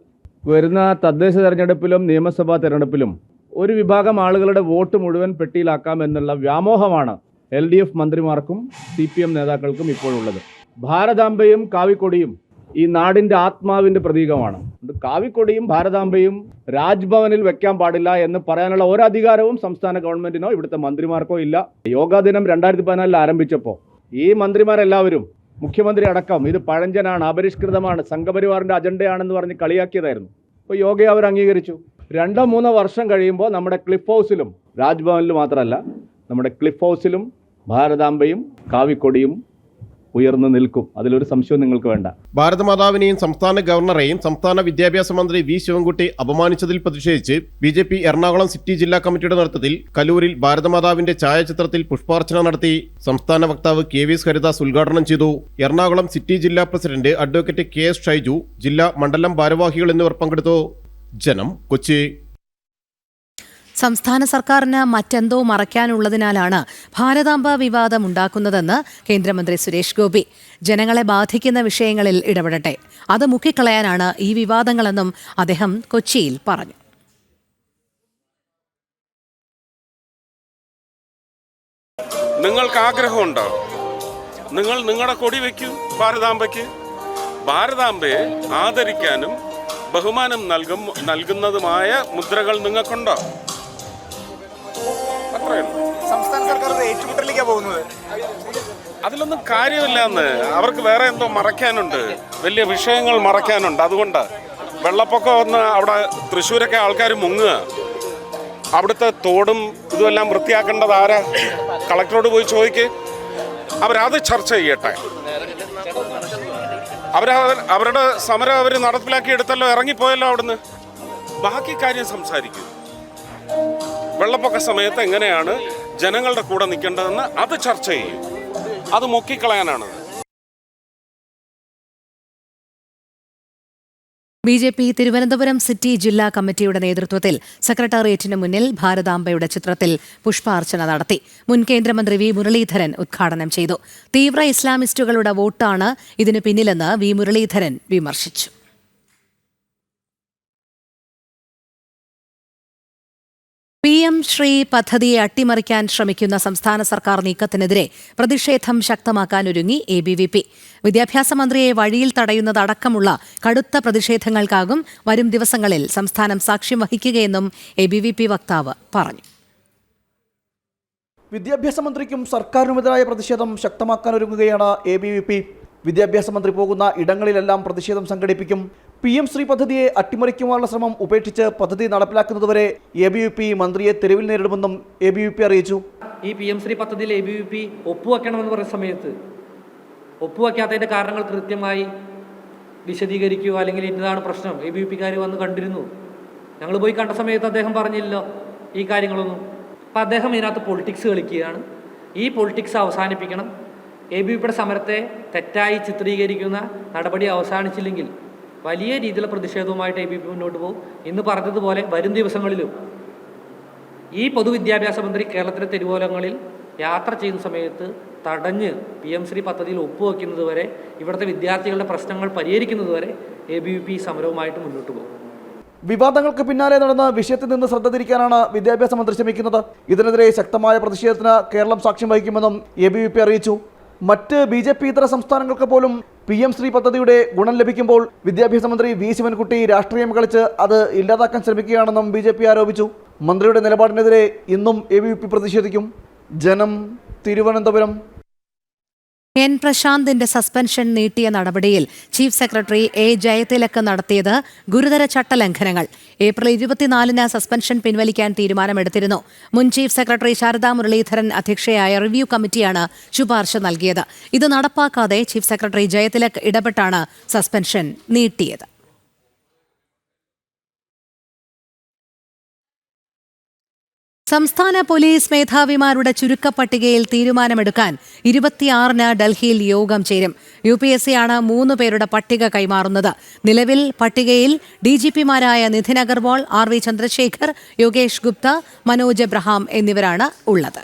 വരുന്ന തദ്ദേശ തെരഞ്ഞെടുപ്പിലും നിയമസഭാ തെരഞ്ഞെടുപ്പിലും ഒരു വിഭാഗം ആളുകളുടെ വോട്ട് മുഴുവൻ പെട്ടിയിലാക്കാം എന്നുള്ള വ്യാമോഹമാണ് LDF മന്ത്രിമാർക്കും CPM നേതാക്കൾക്കും ഇപ്പോഴുള്ളത്. ഭാരതാംബയും കാവിക്കൊടിയും ഈ നാടിന്റെ ആത്മാവിന്റെ പ്രതീകമാണ്. കാവിക്കൊടിയും ഭാരതാംബയും രാജ്ഭവനിൽ വെക്കാൻ പാടില്ല എന്ന് പറയാനുള്ള ഒരധികാരവും സംസ്ഥാന ഗവൺമെന്റിനോ ഇവിടുത്തെ മന്ത്രിമാർക്കോ ഇല്ല. യോഗാ ദിനം 2014 ആരംഭിച്ചപ്പോൾ ഈ മന്ത്രിമാരെല്ലാവരും മുഖ്യമന്ത്രി അടക്കം ഇത് പഴഞ്ചനാണ്, അപരിഷ്കൃതമാണ്, സംഘപരിവാറിന്റെ അജണ്ടയാണെന്ന് പറഞ്ഞ് കളിയാക്കിയതായിരുന്നു. അപ്പോൾ യോഗയെ അവർ അംഗീകരിച്ചു. 2-3 വർഷം കഴിയുമ്പോൾ നമ്മുടെ ക്ലിഫ് ഹൗസിലും, രാജ്ഭവനിലും മാത്രമല്ല നമ്മുടെ ക്ലിഫ് ഹൗസിലും ഭാരതാംബയും കാവിക്കൊടിയും ഉയർന്നു നിൽക്കും. അതിലൊരു സംശയവും നിങ്ങൾക്ക് വേണ്ട. ഭാരതമാതാവിനെയും സംസ്ഥാന ഗവർണറെയും സംസ്ഥാന വിദ്യാഭ്യാസ മന്ത്രി V. ശിവൻകുട്ടി അപമാനിച്ചതിൽ പ്രതിഷേധിച്ച് BJP എറണാകുളം സിറ്റി ജില്ലാ കമ്മിറ്റിയുടെ നേതൃത്വത്തിൽ കലൂരിൽ ഭാരതമാതാവിന്റെ ഛായാചിത്രത്തിൽ പുഷ്പാർച്ചന നടത്തി. സംസ്ഥാന വക്താവ് KV ഹരിദാസ് ഉദ്ഘാടനം ചെയ്തു. എറണാകുളം സിറ്റി ജില്ലാ പ്രസിഡന്റ് അഡ്വക്കേറ്റ് KS ഷൈജു, ജില്ലാ മണ്ഡലം ഭാരവാഹികൾ എന്നിവർ പങ്കെടുത്തു. ജനം, കൊച്ചി. സംസ്ഥാന സർക്കാരിന് മറ്റെന്തോ മറയ്ക്കാനുള്ളതിനാലാണ് ഭാരതാംബ വിവാദം ഉണ്ടാക്കുന്നതെന്ന് കേന്ദ്രമന്ത്രി സുരേഷ് ഗോപി. ജനങ്ങളെ ബാധിക്കുന്ന വിഷയങ്ങളിൽ ഇടപെടട്ടെ, അത് മുക്കിക്കളയാനാണ് ഈ വിവാദങ്ങളെന്നും അദ്ദേഹം കൊച്ചിയിൽ പറഞ്ഞു. നിങ്ങൾക്ക് ആഗ്രഹമുണ്ടോ? നിങ്ങൾ നിങ്ങളുടെ കൊടി വയ്ക്കൂ ഭാരതാംബയ്ക്ക്. ഭാരതാംബയെ ആദരിക്കാനും ബഹുമാനം നൽകുന്നതുമായ മുദ്രകൾ നിങ്ങൾക്കുണ്ടോ? സംസ്ഥാന സർക്കാർ ഏറ്റുമുട്ടലിലേക്കാണ് പോകുന്നത്. അതിലൊന്നും കാര്യമില്ലെന്ന്. അവർക്ക് വേറെ എന്തോ മറയ്ക്കാനുണ്ട്, വലിയ വിഷയങ്ങൾ മറയ്ക്കാനുണ്ട്. അതുകൊണ്ട് വെള്ളപ്പൊക്കം വന്ന് അവിടെ തൃശ്ശൂരൊക്കെ ആൾക്കാർ മുങ്ങുക. അവിടുത്തെ തോടും ഇതുമെല്ലാം വൃത്തിയാക്കേണ്ടത് ആരാ? കളക്ടറോട് പോയി ചോദിക്ക്. അവരത് ചർച്ച ചെയ്യട്ടെ. അവരുടെ സമരം അവർ നടപ്പിലാക്കിയെടുത്തല്ലോ, ഇറങ്ങിപ്പോയല്ലോ അവിടുന്ന്. ബാക്കി കാര്യം സംസാരിക്കും. വെള്ളപ്പൊക്ക സമയത്ത് എങ്ങനെയാണ് ജനങ്ങളുടെ കൂടെ നിൽക്കേണ്ടതെന്ന് അത് ചർച്ച ചെയ്യും. അത് മുക്കിക്കളയാനാണ്. BJP തിരുവനന്തപുരം സിറ്റി ജില്ലാ കമ്മിറ്റിയുടെ നേതൃത്വത്തിൽ സെക്രട്ടേറിയറ്റിന് മുന്നിൽ ഭാരതാംബയുടെ ചിത്രത്തിൽ പുഷ്പാർച്ചന നടത്തി. മുൻ കേന്ദ്രമന്ത്രി വി മുരളീധരൻ ഉദ്ഘാടനം ചെയ്തു. തീവ്ര ഇസ്ലാമിസ്റ്റുകളുടെ വോട്ടാണ് ഇതിനു പിന്നിലെന്ന് വി മുരളീധരൻ വിമർശിച്ചു. PM ശ്രീ പദ്ധതിയെ അട്ടിമറിക്കാൻ ശ്രമിക്കുന്ന സംസ്ഥാന സർക്കാർ നീക്കത്തിനെതിരെ പ്രതിഷേധം ശക്തമാക്കാനൊരുങ്ങി ABVP. വിദ്യാഭ്യാസ മന്ത്രിയെ വഴിയിൽ തടയുന്നതടക്കമുള്ള കടുത്ത പ്രതിഷേധങ്ങൾക്കാകും വരും ദിവസങ്ങളിൽ സംസ്ഥാനം സാക്ഷ്യം വഹിക്കുകയെന്നും ABVP വക്താവ് പറഞ്ഞു. വിദ്യാഭ്യാസ മന്ത്രിക്കും സർക്കാരിനുമെതിരായ പ്രതിഷേധം ശക്തമാക്കാനൊരുങ്ങുകയാണ് ABVP. വിദ്യാഭ്യാസ മന്ത്രി പോകുന്ന ഇടങ്ങളിലെല്ലാം പ്രതിഷേധം സംഘടിപ്പിക്കും. PM ശ്രീ പദ്ധതിയെ അട്ടിമറിക്കുവാനുള്ള ശ്രമം ഉപേക്ഷിച്ച് പദ്ധതി നടപ്പിലാക്കുന്നതുവരെ ABVP മന്ത്രിയെ തെരുവിൽ നേരിടുമെന്നും ABVP അറിയിച്ചു. ഈ PM ശ്രീ പദ്ധതിയിൽ ABVP ഒപ്പുവെക്കണമെന്ന് പറയുന്ന സമയത്ത് ഒപ്പുവെക്കാത്തതിൻ്റെ കാരണങ്ങൾ കൃത്യമായി വിശദീകരിക്കുകയോ അല്ലെങ്കിൽ ഇന്നതാണ് പ്രശ്നം ABVPക്കാർ വന്ന് കണ്ടിരുന്നു. ഞങ്ങൾ പോയി കണ്ട സമയത്ത് അദ്ദേഹം പറഞ്ഞില്ലല്ലോ ഈ കാര്യങ്ങളൊന്നും. അപ്പം അദ്ദേഹം ഇതിനകത്ത് പൊളിറ്റിക്സ് കളിക്കുകയാണ്. ഈ പൊളിറ്റിക്സ് അവസാനിപ്പിക്കണം. ABVPയുടെ സമരത്തെ തെറ്റായി ചിത്രീകരിക്കുന്ന നടപടി അവസാനിച്ചില്ലെങ്കിൽ വലിയ രീതിയിലുള്ള പ്രതിഷേധവുമായിട്ട് ABVP മുന്നോട്ട് പോകും. ഇന്ന് പറഞ്ഞതുപോലെ വരും ദിവസങ്ങളിലും ഈ പൊതുവിദ്യാഭ്യാസ മന്ത്രി കേരളത്തിലെ തെരുവോലങ്ങളിൽ യാത്ര ചെയ്യുന്ന സമയത്ത് തടഞ്ഞ് PM ശ്രീ പദ്ധതിയിൽ ഒപ്പുവെക്കുന്നതുവരെ, ഇവിടുത്തെ വിദ്യാർത്ഥികളുടെ പ്രശ്നങ്ങൾ പരിഹരിക്കുന്നതുവരെ ABVP സമരവുമായിട്ട് മുന്നോട്ട് പോകും. വിവാദങ്ങൾക്ക് പിന്നാലെ നടന്ന വിഷയത്തിൽ നിന്ന് ശ്രദ്ധ തിരിക്കാനാണ് വിദ്യാഭ്യാസ മന്ത്രി ശ്രമിക്കുന്നത്. ഇതിനെതിരെ ശക്തമായ പ്രതിഷേധത്തിന് കേരളം സാക്ഷ്യം വഹിക്കുമെന്നും ABVP അറിയിച്ചു. മറ്റ് BJP ഇതര സംസ്ഥാനങ്ങൾക്ക് പോലും PM ശ്രീ പദ്ധതിയുടെ ഗുണം ലഭിക്കുമ്പോൾ വിദ്യാഭ്യാസ മന്ത്രി വി ശിവൻകുട്ടി രാഷ്ട്രീയം കളിച്ച് അത് ഇല്ലാതാക്കാൻ ശ്രമിക്കുകയാണെന്നും BJP ആരോപിച്ചു. മന്ത്രിയുടെ നിലപാടിനെതിരെ ഇന്നും ABVP പ്രതിഷേധിക്കും. ജനം, തിരുവനന്തപുരം. N. പ്രശാന്തിന്റെ സസ്പെൻഷൻ നീട്ടിയ നടപടിയിൽ ചീഫ് സെക്രട്ടറി A. ജയതിലക് നടത്തിയത് ഗുരുതര ചട്ടലംഘനങ്ങൾ. ഏപ്രിൽ 24-ന് സസ്പെൻഷൻ പിൻവലിക്കാൻ തീരുമാനമെടുത്തിരുന്നു. മുൻ ചീഫ് സെക്രട്ടറി ശാരദാ മുരളീധരൻ അധ്യക്ഷയായ റിവ്യൂ കമ്മിറ്റിയാണ് ശുപാർശ നൽകിയത്. ഇത് നടപ്പാക്കാതെ ചീഫ് സെക്രട്ടറി ജയതിലക് ഇടപെട്ടാണ് സസ്പെൻഷൻ നീട്ടിയത്. സംസ്ഥാന പോലീസ് മേധാവിമാരുടെ ചുരുക്കപ്പട്ടികയിൽ തീരുമാനമെടുക്കാൻ 26-ന് ഡൽഹിയിൽ യോഗം ചേരും. UPSC ആണ് 3 പേരുടെ പട്ടിക കൈമാറുന്നത്. നിലവിൽ പട്ടികയിൽ DGPമാരായ നിധിൻ അഗർവാൾ, RV ചന്ദ്രശേഖർ, യോഗേഷ് ഗുപ്ത, മനോജ് എബ്രഹാം എന്നിവരാണ് ഉള്ളത്.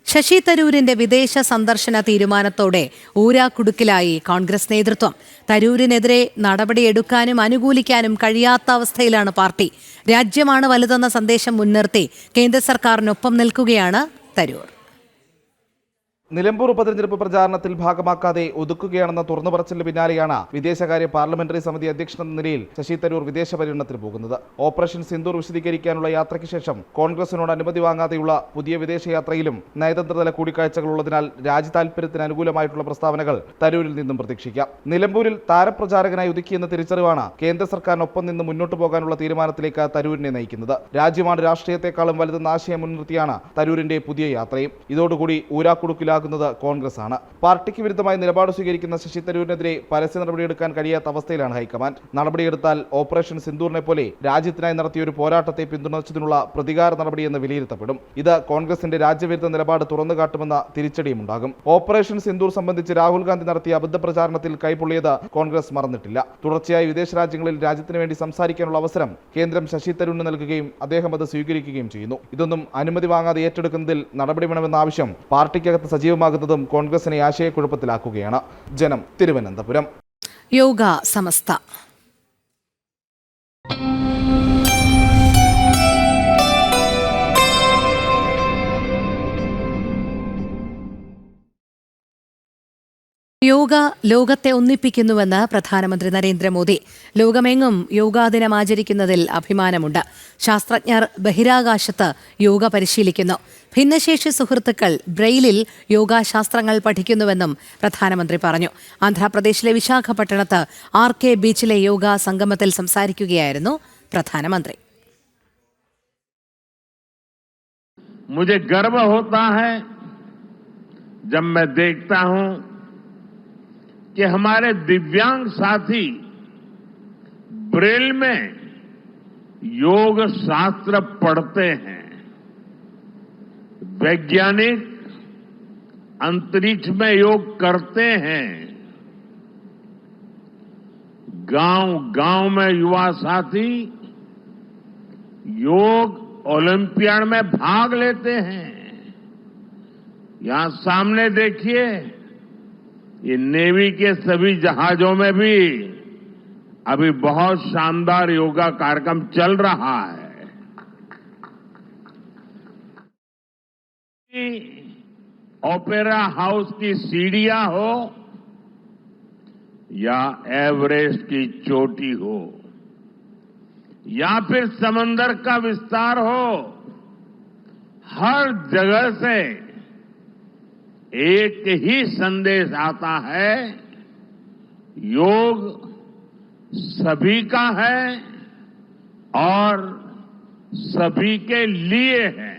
ശശി തരൂരിന്റെ വിദേശ സന്ദർശന തീരുമാനത്തോടെ ഊരാക്കുടുക്കിലായി കോൺഗ്രസ് നേതൃത്വം. തരൂരിനെതിരെ നടപടിയെടുക്കാനും അനുകൂലിക്കാനും കഴിയാത്ത അവസ്ഥയിലാണ് പാർട്ടി. രാജ്യമാണ് വലുതെന്ന സന്ദേശം മുൻനിർത്തി കേന്ദ്ര സർക്കാരിനൊപ്പം നിൽക്കുകയാണ് തരൂർ. നിലമ്പൂർ ഉപതെരഞ്ഞെടുപ്പ് പ്രചാരണത്തിൽ ഭാഗമാക്കാതെ ഒതുക്കുകയാണെന്ന തുറന്നു പറച്ചിലിന് പിന്നാലെയാണ് വിദേശകാര്യ പാർലമെന്ററി സമിതി അധ്യക്ഷനെന്ന നിലയിൽ ശശി തരൂർ വിദേശ പര്യടനത്തിന് പോകുന്നത്. ഓപ്പറേഷൻ സിന്ദൂർ വിശദീകരിക്കാനുള്ള യാത്രയ്ക്ക് ശേഷം കോൺഗ്രസിനോട് അനുമതി വാങ്ങാതെയുള്ള പുതിയ വിദേശയാത്രയിലും നയതന്ത്രതല കൂടിക്കാഴ്ചകളുള്ളതിനാൽ രാജ്യതാൽപര്യത്തിന് അനുകൂലമായിട്ടുള്ള പ്രസ്താവനകൾ തരൂരിൽ നിന്നും പ്രതീക്ഷിക്കാം. നിലമ്പൂരിൽ താരപ്രചാരകനായി ഒതുക്കിയെന്ന തിരിച്ചറിവാണ് കേന്ദ്ര സർക്കാരിനൊപ്പം നിന്ന് മുന്നോട്ട് പോകാനുള്ള തീരുമാനത്തിലേക്ക് തരൂരിനെ നയിക്കുന്നത്. രാജ്യമാണ് രാഷ്ട്രീയത്തെക്കാളും വലുതെന്ന ആശയം മുൻനിർത്തിയാണ് തരൂരിന്റെ പുതിയ യാത്രയും. ഇതോടുകൂടി ഊരാക്കുടുക്കിലാകുന്നത് കോൺഗ്രസ് ആണ്. പാർട്ടിക്ക് വിരുദ്ധമായി നിലപാട് സ്വീകരിക്കുന്ന ശശി തരൂരിനെതിരെ പരസ്യ നടപടിയെടുക്കാൻ കഴിയാത്ത അവസ്ഥയിലാണ് ഹൈക്കമാൻഡ്. നടപടിയെടുത്താൽ ഓപ്പറേഷൻ സിന്ദൂറിനെ പോലെ രാജ്യത്തിനായി നടത്തിയ ഒരു പോരാട്ടത്തെ പിന്തുണച്ചതിനുള്ള പ്രതികാര നടപടിയെന്ന് വിലയിരുത്തപ്പെടും. ഇത് കോൺഗ്രസിന്റെ രാജ്യവിരുദ്ധ നിലപാട് തുറന്നുകാട്ടുമെന്ന തിരിച്ചടിയുമുണ്ടാകും. ഓപ്പറേഷൻ സിന്ദൂർ സംബന്ധിച്ച് രാഹുൽ ഗാന്ധി നടത്തിയ അബദ്ധ പ്രചാരണത്തിൽ കൈപ്പൊള്ളിയത് കോൺഗ്രസ് മറന്നിട്ടില്ല. തുടർച്ചയായി വിദേശ രാജ്യങ്ങളിൽ രാജ്യത്തിന് വേണ്ടി സംസാരിക്കാനുള്ള അവസരം കേന്ദ്രം ശശി തരൂരിന് നൽകുകയും അദ്ദേഹം അത് സ്വീകരിക്കുകയും ചെയ്യുന്നു. ഇതൊന്നും അനുമതി വാങ്ങാതെ ഏറ്റെടുക്കുന്നതിൽ നടപടി വേണമെന്ന ആവശ്യം പാർട്ടിക്കകത്ത് സജീവമാകുന്നതും കോൺഗ്രസിനെ ആശയക്കുഴപ്പത്തിലാക്കുകയാണ്. ജനം, തിരുവനന്തപുരം. യോഗ സമസ്ത. യോഗ ലോകത്തെ ഒന്നിപ്പിക്കുന്നുവെന്ന് പ്രധാനമന്ത്രി നരേന്ദ്രമോദി. ലോകമെങ്ങും യോഗാദിനം ആചരിക്കുന്നതിൽ അഭിമാനമുണ്ട്. ശാസ്ത്രജ്ഞർ ബഹിരാകാശത്ത് യോഗ പരിശീലിക്കുന്നു. ഭിന്നശേഷി സുഹൃത്തുക്കൾ ബ്രെയിലിൽ യോഗാശാസ്ത്രങ്ങൾ പഠിക്കുന്നുവെന്നും പ്രധാനമന്ത്രി പറഞ്ഞു. ആന്ധ്രാപ്രദേശിലെ വിശാഖപട്ടണത്ത് RK ബീച്ചിലെ യോഗ സംഗമത്തിൽ സംസാരിക്കുകയായിരുന്നു പ്രധാനമന്ത്രി. मुझे गर्व होता है जब मैं देखता हूं कि हमारे दिव्यांग साथी ब्रेल में योग शास्त्र पढ़ते हैं. वैज्ञानिक अंतरिक्ष में योग करते हैं. गांव-गांव में युवा साथी योग ओलंपियाड में भाग लेते हैं. यहां सामने देखिए, ये नेवी के सभी जहाजों में भी अभी बहुत शानदार योगा कार्यक्रम चल रहा है. ओपेरा हाउस की सीढ़ियां हो या एवरेस्ट की चोटी हो या फिर समंदर का विस्तार हो, हर जगह से एक ही संदेश आता है, योग सभी का है और सभी के लिए है.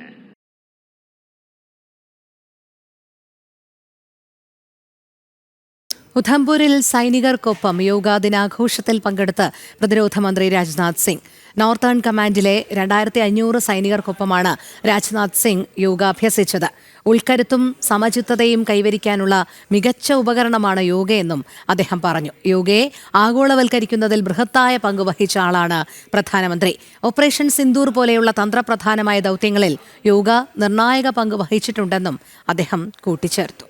ഉധംപൂരിൽ സൈനികർക്കൊപ്പം യോഗാ ദിനാഘോഷത്തിൽ പങ്കെടുത്ത് പ്രതിരോധ മന്ത്രി രാജ്നാഥ് സിംഗ്. നോർത്തേൺ കമാൻഡിലെ 2500 സൈനികർക്കൊപ്പമാണ് രാജ്നാഥ് സിംഗ് യോഗ അഭ്യസിച്ചത്. ഉൾക്കരുത്തും സമചിത്തതയും കൈവരിക്കാനുള്ള മികച്ച ഉപകരണമാണ് യോഗയെന്നും അദ്ദേഹം പറഞ്ഞു. യോഗയെ ആഗോളവൽക്കരിക്കുന്നതിൽ ബൃഹത്തായ പങ്ക് വഹിച്ച ആളാണ് പ്രധാനമന്ത്രി. ഓപ്പറേഷൻ സിന്ദൂർ പോലെയുള്ള തന്ത്രപ്രധാനമായ ദൌത്യങ്ങളിൽ യോഗ നിർണായക പങ്ക് വഹിച്ചിട്ടുണ്ടെന്നും അദ്ദേഹം കൂട്ടിച്ചേർത്തു.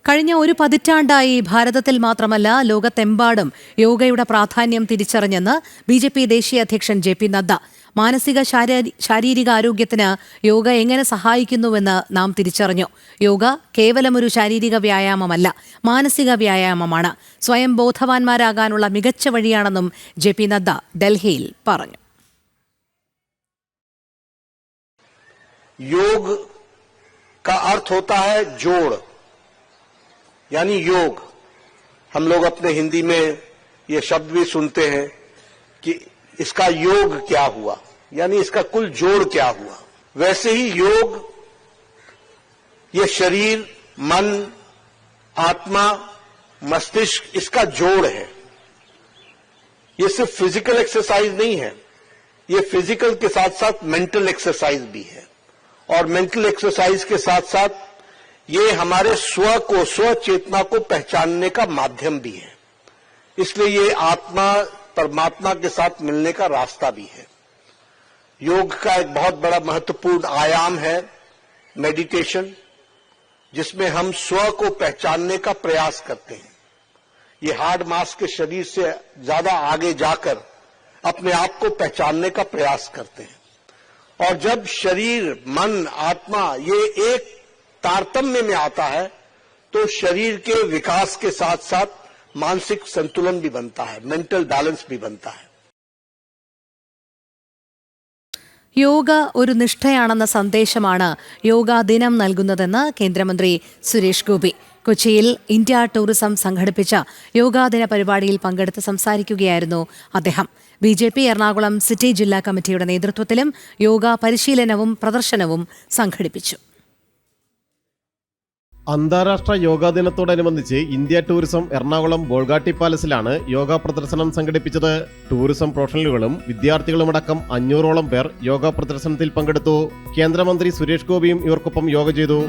കഴിഞ്ഞ ഒരു പതിറ്റാണ്ടായി ഭാരതത്തിൽ മാത്രമല്ല ലോകത്തെമ്പാടും യോഗയുടെ പ്രാധാന്യം തിരിച്ചറിഞ്ഞെന്ന് BJP ദേശീയ അധ്യക്ഷൻ JP നദ്ദ. മാനസിക ശാരീരിക ആരോഗ്യത്തിന് യോഗ എങ്ങനെ സഹായിക്കുന്നുവെന്ന് നാം തിരിച്ചറിഞ്ഞു. യോഗ കേവലമൊരു ശാരീരിക വ്യായാമമല്ല, മാനസിക വ്യായാമമാണ്. സ്വയം ബോധവാന്മാരാകാനുള്ള മികച്ച വഴിയാണെന്നും JP നദ്ദ ഡൽഹിയിൽ പറഞ്ഞു. योग का अर्थ होता है जोड़, यानी योग. हम लोग अपने हिंदी में ये शब्द भी सुनते हैं कि इसका योग क्या हुआ, यानी इसका कुल जोड़ क्या हुआ. वैसे ही योग ये शरीर, मन, आत्मा, मस्तिष्क, इसका जोड़ है. ये सिर्फ फिजिकल एक्सरसाइज नहीं है, ये फिजिकल के साथ साथ मेंटल एक्सरसाइज भी है. और मेंटल एक्सरसाइज के साथ साथ ये हमारे स्व को, स्व चेतना को पहचानने का माध्यम भी है. इसलिए ये आत्मा परमात्मा के साथ मिलने का रास्ता भी है. योग का एक बहुत बड़ा महत्वपूर्ण आयाम है मेडिटेशन, जिसमें हम स्व को पहचानने का प्रयास करते हैं. ये हार्ड मास के शरीर से ज्यादा आगे जाकर अपने आप को पहचानने का प्रयास करते हैं. और जब शरीर, मन, आत्मा ये एक तारतम्य में आता है तो शरीर के विकास के साथ साथ मानसिक संतुलन भी बनता है, मेंटल बैलेंस भी बनता है. യോഗ ഒരു നിഷ്ഠയാണെന്ന സന്ദേശമാണ് യോഗാ ദിനം നൽകുന്നതെന്ന് കേന്ദ്രമന്ത്രി സുരേഷ് ഗോപി. കൊച്ചിയിൽ ഇന്ത്യ ടൂറിസം സംഘടിപ്പിച്ച യോഗാദിന പരിപാടിയിൽ പങ്കെടുത്ത് സംസാരിക്കുകയായിരുന്നു അദ്ദേഹം. BJP എറണാകുളം സിറ്റി ജില്ലാ കമ്മിറ്റിയുടെ നേതൃത്വത്തിലും യോഗ പരിശീലനവും പ്രദർശനവും സംഘടിപ്പിച്ചു. അന്താരാഷ്ട്ര യോഗാ ദിനത്തോടനുബന്ധിച്ച് ഇന്ത്യ ടൂറിസം എറണാകുളം ബോൾഗാട്ടി പാലസിലാണ് യോഗ പ്രദർശനം സംഘടിപ്പിച്ചത്. ടൂറിസം പ്രൊഫഷണലുകളും വിദ്യാർത്ഥികളുമടക്കം 500ഓളം പേർ യോഗ പ്രദർശനത്തിൽ പങ്കെടുത്തു. കേന്ദ്രമന്ത്രി സുരേഷ് ഗോപിയും ഇവർക്കൊപ്പം യോഗ ചെയ്തു.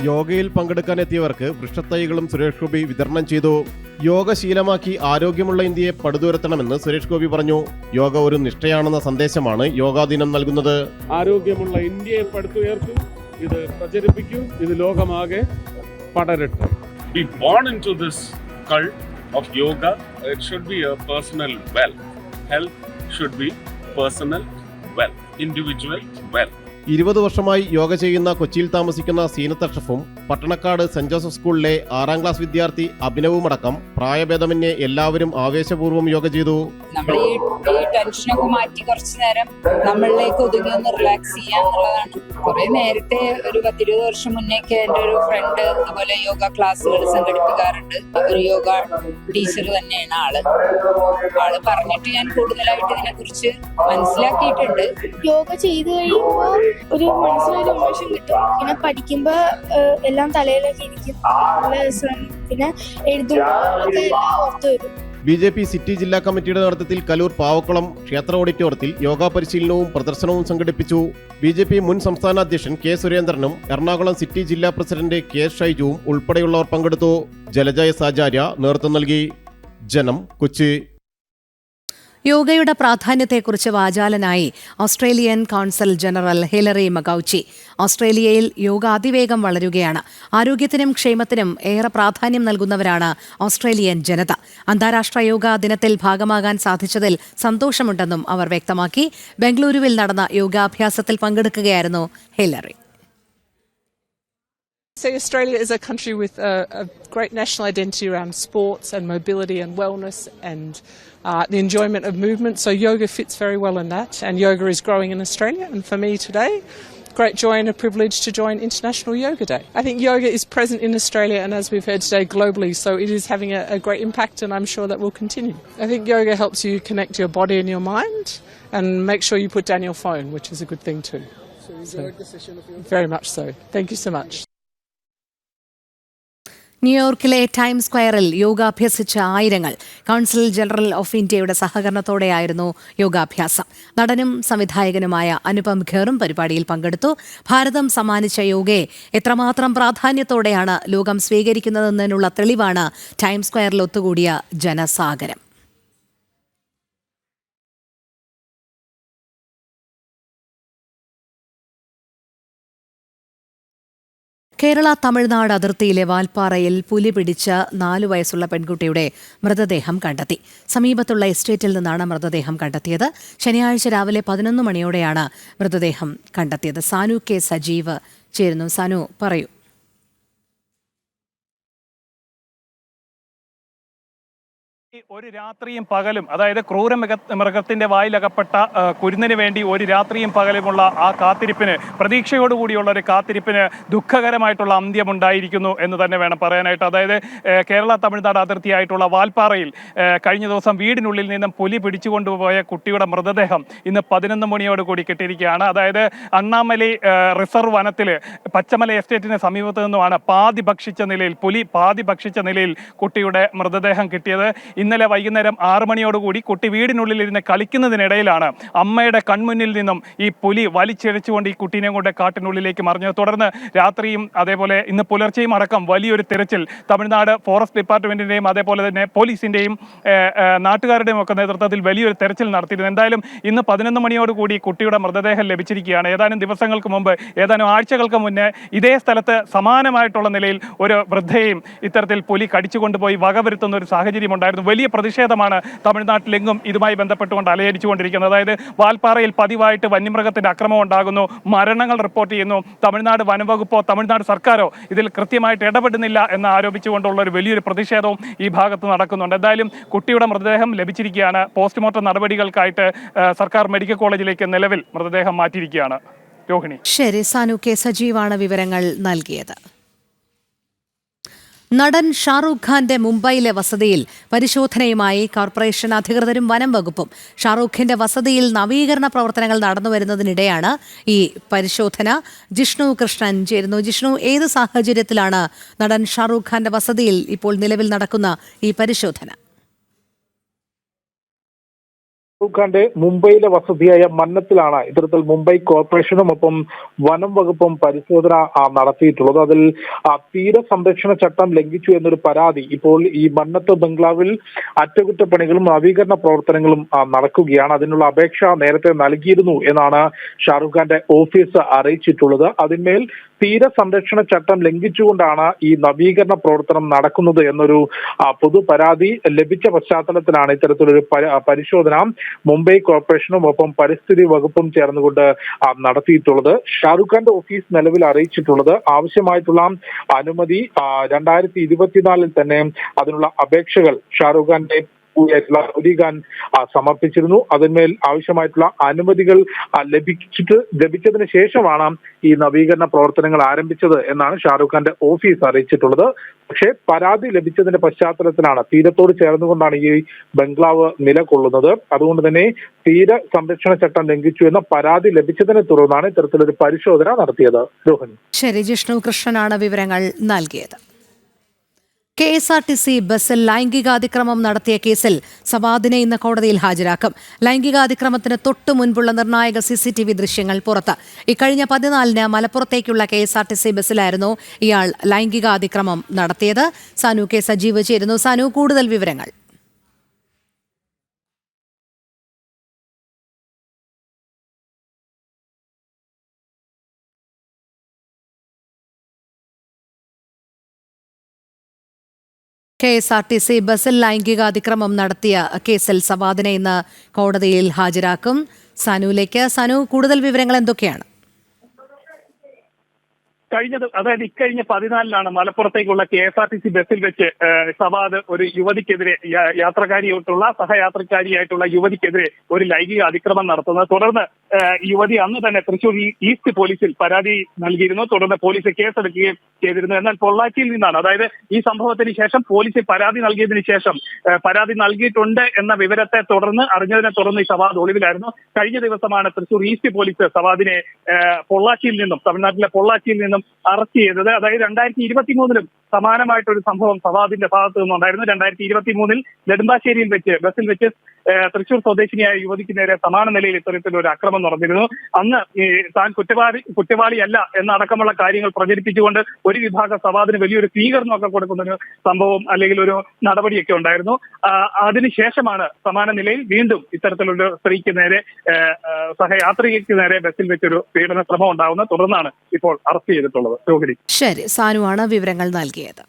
യോഗയിൽ പങ്കെടുക്കാനെത്തിയവർക്ക് വൃക്ഷത്തൈകളും സുരേഷ് ഗോപി വിതരണം ചെയ്തു. യോഗ ശീലമാക്കി ആരോഗ്യമുള്ള ഇന്ത്യയെ പടുതുയർത്തണമെന്ന് സുരേഷ് ഗോപി പറഞ്ഞു. യോഗ ഒരു നിഷ്ഠയാണെന്ന സന്ദേശമാണ് യോഗാ ദിനം നൽകുന്നത്. ആരോഗ്യമുള്ള ഇന്ത്യയെ പടുത്തുയർത്തൂ, ഇത് പ്രചരിപ്പിക്കൂ, ഇത് ലോകമാകെ പടരട്ടെ. Be born into this cult of yoga. It should be a personal wealth. Health should be personal wealth. Individual wealth. 20 വർഷമായി യോഗ ചെയ്യുന്ന കൊച്ചിയിൽ താമസിക്കുന്ന സീനത്ത് അഷ്റഫും പട്ടണക്കാട് സെന്റ് ജോസഫ് സ്കൂളിലെ 6ാം ക്ലാസ് വിദ്യാർത്ഥി അഭിനവുമടക്കം പ്രായഭേദമന്യേ എല്ലാവരും ആവേശപൂർവ്വം യോഗ ചെയ്തു. നമ്മൾ ഈ ടെൻഷനൊക്കെ മാറ്റി കുറച്ചു നേരം നമ്മളിലേക്ക് ഒതുങ്ങി ഒന്ന് റിലാക്സ് ചെയ്യാന്നുള്ളതാണ്. കുറെ നേരത്തെ ഒരു 10-20 വർഷം മുന്നേക്ക് എൻ്റെ ഒരു ഫ്രണ്ട് ഇതുപോലെ യോഗ ക്ലാസ്സുകൾ സംഘടിപ്പിക്കാറുണ്ട്. ഒരു യോഗ ടീച്ചർ തന്നെയാണ് ആള് പറഞ്ഞിട്ട് ഞാൻ കൂടുതലായിട്ട് ഇതിനെ കുറിച്ച് മനസ്സിലാക്കിയിട്ടുണ്ട്. യോഗ ചെയ്തു കഴിയുമ്പോൾ ഒരു മനസ്സിലൊരു ഉന്മേഷം കിട്ടും. പിന്നെ പഠിക്കുമ്പോ എല്ലാം തലയിലൊക്കെ ഇരിക്കും. പിന്നെ എഴുതുമ്പോഴൊക്കെ എല്ലാം ഓർത്തു വരും. BJP സിറ്റി ജില്ലാ കമ്മിറ്റിയുടെ നേതൃത്വത്തിൽ കലൂർ പാവക്കുളം ക്ഷേത്ര ഓഡിറ്റോറിയത്തിൽ യോഗാ പരിശീലനവും പ്രദർശനവും സംഘടിപ്പിച്ചു. BJP മുൻ സംസ്ഥാന അധ്യക്ഷൻ K. സുരേന്ദ്രനും എറണാകുളം സിറ്റി ജില്ലാ പ്രസിഡന്റ് K. ഷൈജുവും ഉൾപ്പെടെയുള്ളവർ പങ്കെടുത്തു. ജലജ S. ആചാര്യ നേതൃത്വം നൽകി. ജനം, കൊച്ചി. യോഗയുടെ പ്രാധാന്യത്തെക്കുറിച്ച് വാചാലനായി ഓസ്ട്രേലിയൻ കൗൺസിൽ ജനറൽ ഹിലറി മകൌച്ചി. ഓസ്ട്രേലിയയിൽ യോഗ അതിവേഗം വളരുകയാണ്. ആരോഗ്യത്തിനും ക്ഷേമത്തിനും ഏറെ പ്രാധാന്യം നൽകുന്നവരാണ് ഓസ്ട്രേലിയൻ ജനത. അന്താരാഷ്ട്ര യോഗാ ദിനത്തിൽ ഭാഗമാകാൻ സാധിച്ചതിൽ സന്തോഷമുണ്ടെന്നും അവർ വ്യക്തമാക്കി. ബംഗളൂരുവിൽ നടന്ന യോഗാഭ്യാസത്തിൽ പങ്കെടുക്കുകയായിരുന്നു Hillary. So Australia is a country with a great national identity around sports and mobility and wellness and the enjoyment of movement. So yoga fits very well in that, and yoga is growing in Australia. And for me today, great joy and a privilege to join International Yoga Day. I think yoga is present in Australia and, as we've heard today, globally. So it is having a great impact, and I'm sure that will continue. I think yoga helps you connect your body and your mind, and make sure you put down your phone, which is a good thing too. So you enjoyed the session of yoga? Very much so. Thank you so much. ന്യൂയോർക്കിലെ ടൈം സ്ക്വയറിൽ യോഗാഭ്യസിച്ച ആയിരങ്ങൾ. കൗൺസിൽ ജനറൽ ഓഫ് ഇന്ത്യയുടെ സഹകരണത്തോടെയായിരുന്നു യോഗാഭ്യാസം. നടനും സംവിധായകനുമായ അനുപം ഖേറും പരിപാടിയിൽ പങ്കെടുത്തു. ഭാരതം സമ്മാനിച്ച യോഗയെ എത്രമാത്രം പ്രാധാന്യത്തോടെയാണ് ലോകം സ്വീകരിക്കുന്നതെന്നതിനുള്ള തെളിവാണ് ടൈം സ്ക്വയറിൽ ഒത്തുകൂടിയ ജനസാഗരം. കേരള തമിഴ്നാട് അതിർത്തിയിലെ വാൽപ്പാറയിൽ പുലി പിടിച്ച 4 വയസ്സുള്ള പെൺകുട്ടിയുടെ മൃതദേഹം കണ്ടെത്തി. സമീപത്തുള്ള എസ്റ്റേറ്റിൽ നിന്നാണ് മൃതദേഹം കണ്ടെത്തിയത്. ശനിയാഴ്ച രാവിലെ 11 മണിയോടെയാണ് മൃതദേഹം കണ്ടെത്തിയത്. സാനു കെ സജീവ് ചേരുന്നു. സാനു, പറയൂ. ഒരു രാത്രിയും പകലും, അതായത് ക്രൂരമൃഗത്തിന്റെ വായിലകപ്പെട്ട കുരുന്നിന് വേണ്ടി ഒരു രാത്രിയും പകലുമുള്ള ആ കാത്തിരിപ്പിന്, പ്രതീക്ഷയോടുകൂടിയുള്ള ഒരു കാത്തിരിപ്പിന് ദുഃഖകരമായിട്ടുള്ള അന്ത്യമുണ്ടായിരിക്കുന്നു എന്ന് തന്നെ വേണം പറയാനായിട്ട്. അതായത് കേരള തമിഴ്നാട് അതിർത്തിയായിട്ടുള്ള വാൽപ്പാറയിൽ കഴിഞ്ഞ ദിവസം വീടിനുള്ളിൽ നിന്നും പുലി പിടിച്ചുകൊണ്ടുപോയ കുട്ടിയുടെ മൃതദേഹം ഇന്ന് 11 മണിയോടുകൂടി കിട്ടിയിരിക്കുകയാണ്. അതായത് അണ്ണാമലൈ റിസർവ് വനത്തിൽ പച്ചമല എസ്റ്റേറ്റിന് സമീപത്ത് നിന്നുമാണ് പുലി പാതി ഭക്ഷിച്ച നിലയിൽ കുട്ടിയുടെ മൃതദേഹം കിട്ടിയത്. ഇന്നലെ വൈകുന്നേരം 6 മണിയോടുകൂടി കുട്ടി വീടിനുള്ളിലിരുന്ന് കളിക്കുന്നതിനിടയിലാണ് അമ്മയുടെ കൺമുന്നിൽ നിന്നും ഈ പുലി വലിച്ചിഴച്ചുകൊണ്ട് ഈ കുട്ടീനെ കൊണ്ട് കാട്ടിനുള്ളിലേക്ക് മറിഞ്ഞത്. തുടർന്ന് രാത്രിയും അതേപോലെ ഇന്ന് പുലർച്ചെയും അടക്കം വലിയൊരു തിരച്ചിൽ തമിഴ്നാട് ഫോറസ്റ്റ് ഡിപ്പാർട്ട്മെന്റിന്റെയും അതേപോലെ തന്നെ പോലീസിന്റെയും നാട്ടുകാരുടെയും ഒക്കെ നേതൃത്വത്തിൽ വലിയൊരു തെരച്ചിൽ നടത്തിയിരുന്നു. എന്തായാലും ഇന്ന് 11 മണിയോടുകൂടി കുട്ടിയുടെ മൃതദേഹം ലഭിച്ചിരിക്കുകയാണ്. ഏതാനും ദിവസങ്ങൾക്ക് മുമ്പ്, ഏതാനും ആഴ്ചകൾക്ക് മുന്നേ ഇതേ സ്ഥലത്ത് സമാനമായിട്ടുള്ള നിലയിൽ ഒരു വൃദ്ധയെയും ഇത്തരത്തിൽ പുലി കടിച്ചുകൊണ്ടുപോയി വകവരുത്തുന്ന ഒരു സാഹചര്യം ഉണ്ടായിരുന്നു. വലിയ പ്രതിഷേധമാണ് തമിഴ്നാട്ടിലെങ്ങും ഇതുമായി ബന്ധപ്പെട്ടുകൊണ്ട് അലയടിച്ചുകൊണ്ടിരിക്കുന്നത്. അതായത് വാൽപ്പാറയിൽ പതിവായിട്ട് വന്യമൃഗത്തിന്റെ അക്രമം ഉണ്ടാകുന്നു, മരണങ്ങൾ റിപ്പോർട്ട് ചെയ്യുന്നു. തമിഴ്നാട് വനംവകുപ്പോ തമിഴ്നാട് സർക്കാരോ ഇതിൽ കൃത്യമായിട്ട് ഇടപെടുന്നില്ല എന്ന് ആരോപിച്ചുകൊണ്ടുള്ള ഒരു വലിയൊരു പ്രതിഷേധവും ഈ ഭാഗത്ത് നടക്കുന്നുണ്ട്. എന്തായാലും കുട്ടിയുടെ മൃതദേഹം ലഭിച്ചിരിക്കുകയാണ്. പോസ്റ്റ്മോർട്ടം നടപടികൾക്കായിട്ട് സർക്കാർ മെഡിക്കൽ കോളേജിലേക്ക് നിലവിൽ മൃതദേഹം മാറ്റിയിരിക്കുകയാണ്. രോഹിണി. ശരി, സാനു കെ സജീവാണ് വിവരങ്ങൾ നൽകിയത്. നടൻ ഷാറൂഖ് ഖാന്റെ മുംബൈയിലെ വസതിയിൽ പരിശോധനയുമായി കോർപ്പറേഷൻ അധികൃതരും വനം വകുപ്പും. ഷാറൂഖിന്റെ വസതിയിൽ നവീകരണ പ്രവർത്തനങ്ങൾ നടന്നുവരുന്നതിനിടെയാണ് ഈ പരിശോധന. ജിഷ്ണു കൃഷ്ണൻ ചേരുന്നു. ജിഷ്ണു, ഏത് സാഹചര്യത്തിലാണ് നടൻ ഷാറൂഖ് ഖാന്റെ വസതിയിൽ ഇപ്പോൾ നിലവിൽ നടക്കുന്ന ഈ പരിശോധന? ഷാറൂഖ് ഖാന്റെ മുംബൈയിലെ വസതിയായ മന്നത്തിലാണ് ഇത്തരത്തിൽ മുംബൈ കോർപ്പറേഷനും ഒപ്പം വനം വകുപ്പും പരിശോധന നടത്തിയിട്ടുള്ളത്. അതിൽ തീരസംരക്ഷണ ചട്ടം ലംഘിച്ചു എന്നൊരു പരാതി ഇപ്പോൾ ഈ മന്നത്ത് ബംഗ്ലാവിൽ അറ്റകുറ്റപ്പണികളും നവീകരണ പ്രവർത്തനങ്ങളും നടക്കുകയാണ്. അതിനുള്ള അപേക്ഷ നേരത്തെ നൽകിയിരുന്നു എന്നാണ് ഷാറൂഖ് ഖാന്റെ ഓഫീസ് അറിയിച്ചിട്ടുള്ളത്. അതിന്മേൽ തീരസംരക്ഷണ ചട്ടം ലംഘിച്ചുകൊണ്ടാണ് ഈ നവീകരണ പ്രവർത്തനം നടക്കുന്നത് എന്നൊരു പൊതു പരാതി ലഭിച്ച പശ്ചാത്തലത്തിലാണ് ഇത്തരത്തിലൊരു പരിശോധന മുംബൈ കോർപ്പറേഷനും ഒപ്പം പരിസ്ഥിതി വകുപ്പും ചേർന്നുകൊണ്ട് നടത്തിയിട്ടുള്ളത്. ഷാറുഖ് ഖാന്റെ ഓഫീസ് നിലവിൽ അറിയിച്ചിട്ടുള്ളത് ആവശ്യമായിട്ടുള്ള അനുമതി 2024 തന്നെ അതിനുള്ള അപേക്ഷകൾ ഷാറുഖ് ഖാന്റെ സൗദി ഖാൻ സമർപ്പിച്ചിരുന്നു. അതിന്മേൽ ആവശ്യമായിട്ടുള്ള അനുമതികൾ ലഭിച്ചതിന് ശേഷമാണ് ഈ നവീകരണ പ്രവർത്തനങ്ങൾ ആരംഭിച്ചത് എന്നാണ് ഷാറുഖ് ഖാന്റെ ഓഫീസ് അറിയിച്ചിട്ടുള്ളത്. പക്ഷേ പരാതി ലഭിച്ചതിന്റെ പശ്ചാത്തലത്തിലാണ്, തീരത്തോട് ചേർന്നുകൊണ്ടാണ് ഈ ബംഗ്ലാവ് നിലകൊള്ളുന്നത്. അതുകൊണ്ട് തന്നെ തീര സംരക്ഷണ ചട്ടം ലംഘിച്ചു എന്ന പരാതി ലഭിച്ചതിനെ തുടർന്നാണ് ഇത്തരത്തിലൊരു പരിശോധന നടത്തിയത്. രോഹിണി. ശരി, ജിഷ്ണു കൃഷ്ണനാണ് വിവരങ്ങൾ നൽകിയത്. KSRTC ബസ്സിൽ ലൈംഗികാതിക്രമം നടത്തിയ കേസിൽ സവാദിനെ ഇന്ന് കോടതിയിൽ ഹാജരാക്കും. ലൈംഗികാതിക്രമത്തിന് തൊട്ടു മുൻപുള്ള നിർണായക CCTV ദൃശ്യങ്ങൾ പുറത്ത്. ഇക്കഴിഞ്ഞ 14-ന് മലപ്പുറത്തേക്കുള്ള KSRTC ബസ്സിലായിരുന്നു ഇയാൾ ലൈംഗികാതിക്രമം നടത്തിയത്. സാനു കെ സജീവ് ചേരുന്നു. സാനു, കൂടുതൽ വിവരങ്ങൾ. KSRTC ബസ്സിൽ ലൈംഗികാതിക്രമം നടത്തിയ കേസിൽ സവാദിനെ ഇന്ന് കോടതിയിൽ ഹാജരാക്കും. സാനുവിലേക്ക്. സാനു, കൂടുതൽ വിവരങ്ങൾ എന്തൊക്കെയാണ്? ഇക്കഴിഞ്ഞ 14-ലാണ് മലപ്പുറത്തേക്കുള്ള KSRTC ബസ്സിൽ വെച്ച് സവാദ് ഒരു യുവതിക്കെതിരെ, യാത്രക്കാരിയായിട്ടുള്ള സഹയാത്രക്കാരിയായിട്ടുള്ള യുവതിക്കെതിരെ ഒരു ലൈംഗിക അതിക്രമം നടത്തുന്നത്. തുടർന്ന് യുവതി അന്ന് തന്നെ തൃശൂർ ഈസ്റ്റ് പോലീസിൽ പരാതി നൽകിയിരുന്നു. തുടർന്ന് പോലീസ് കേസെടുക്കുകയും ചെയ്തിരുന്നു. എന്നാൽ പൊള്ളാച്ചിയിൽ നിന്നാണ്, അതായത് ഈ സംഭവത്തിന് ശേഷം പോലീസിൽ പരാതി നൽകിയതിനു ശേഷം പരാതി നൽകിയിട്ടുണ്ട് എന്ന വിവരത്തെ തുടർന്ന് അറിഞ്ഞതിനെ തുടർന്ന് ഈ സവാദ് ഒളിവിലായിരുന്നു. കഴിഞ്ഞ ദിവസമാണ് തൃശൂർ ഈസ്റ്റ് പോലീസ് സവാദിനെ പൊള്ളാച്ചിയിൽ നിന്നും, തമിഴ്നാട്ടിലെ പൊള്ളാച്ചിയിൽ നിന്നും അറസ്റ്റ് ചെയ്തത്. അതായത് 2023-ലും സമാനമായിട്ടൊരു സംഭവം സവാദിന്റെ ഭാഗത്തു നിന്നുണ്ടായിരുന്നു. 2023-ൽ നെടുമ്പാശ്ശേരിയിൽ വെച്ച് ബസ്സിൽ വെച്ച് തൃശൂർ സ്വദേശിനിയായ യുവതിക്ക് നേരെ സമാന നിലയിൽ ഇത്തരത്തിലൊരു അക്രമം നടന്നിരുന്നു. അന്ന് താൻ കുറ്റവാളിയല്ല എന്നടക്കമുള്ള കാര്യങ്ങൾ പ്രചരിപ്പിച്ചുകൊണ്ട് ഒരു വിഭാഗം സവാദിന് വലിയൊരു സ്വീകരണമൊക്കെ കൊടുക്കുന്ന ഒരു സംഭവം അല്ലെങ്കിൽ ഒരു നടപടിയൊക്കെ ഉണ്ടായിരുന്നു. അതിനുശേഷമാണ് സമാന നിലയിൽ വീണ്ടും ഇത്തരത്തിലൊരു സ്ത്രീക്ക് നേരെ, സഹയാത്രികയ്ക്ക് നേരെ ബസ്സിൽ വെച്ചൊരു പീഡന ശ്രമം ഉണ്ടാവുന്നത്. തുടർന്നാണ് ഇപ്പോൾ അറസ്റ്റ് ചെയ്തിട്ടുള്ളത്. രോഹിണി. ശരി, സാനുവാണ് വിവരങ്ങൾ നൽകിയത്.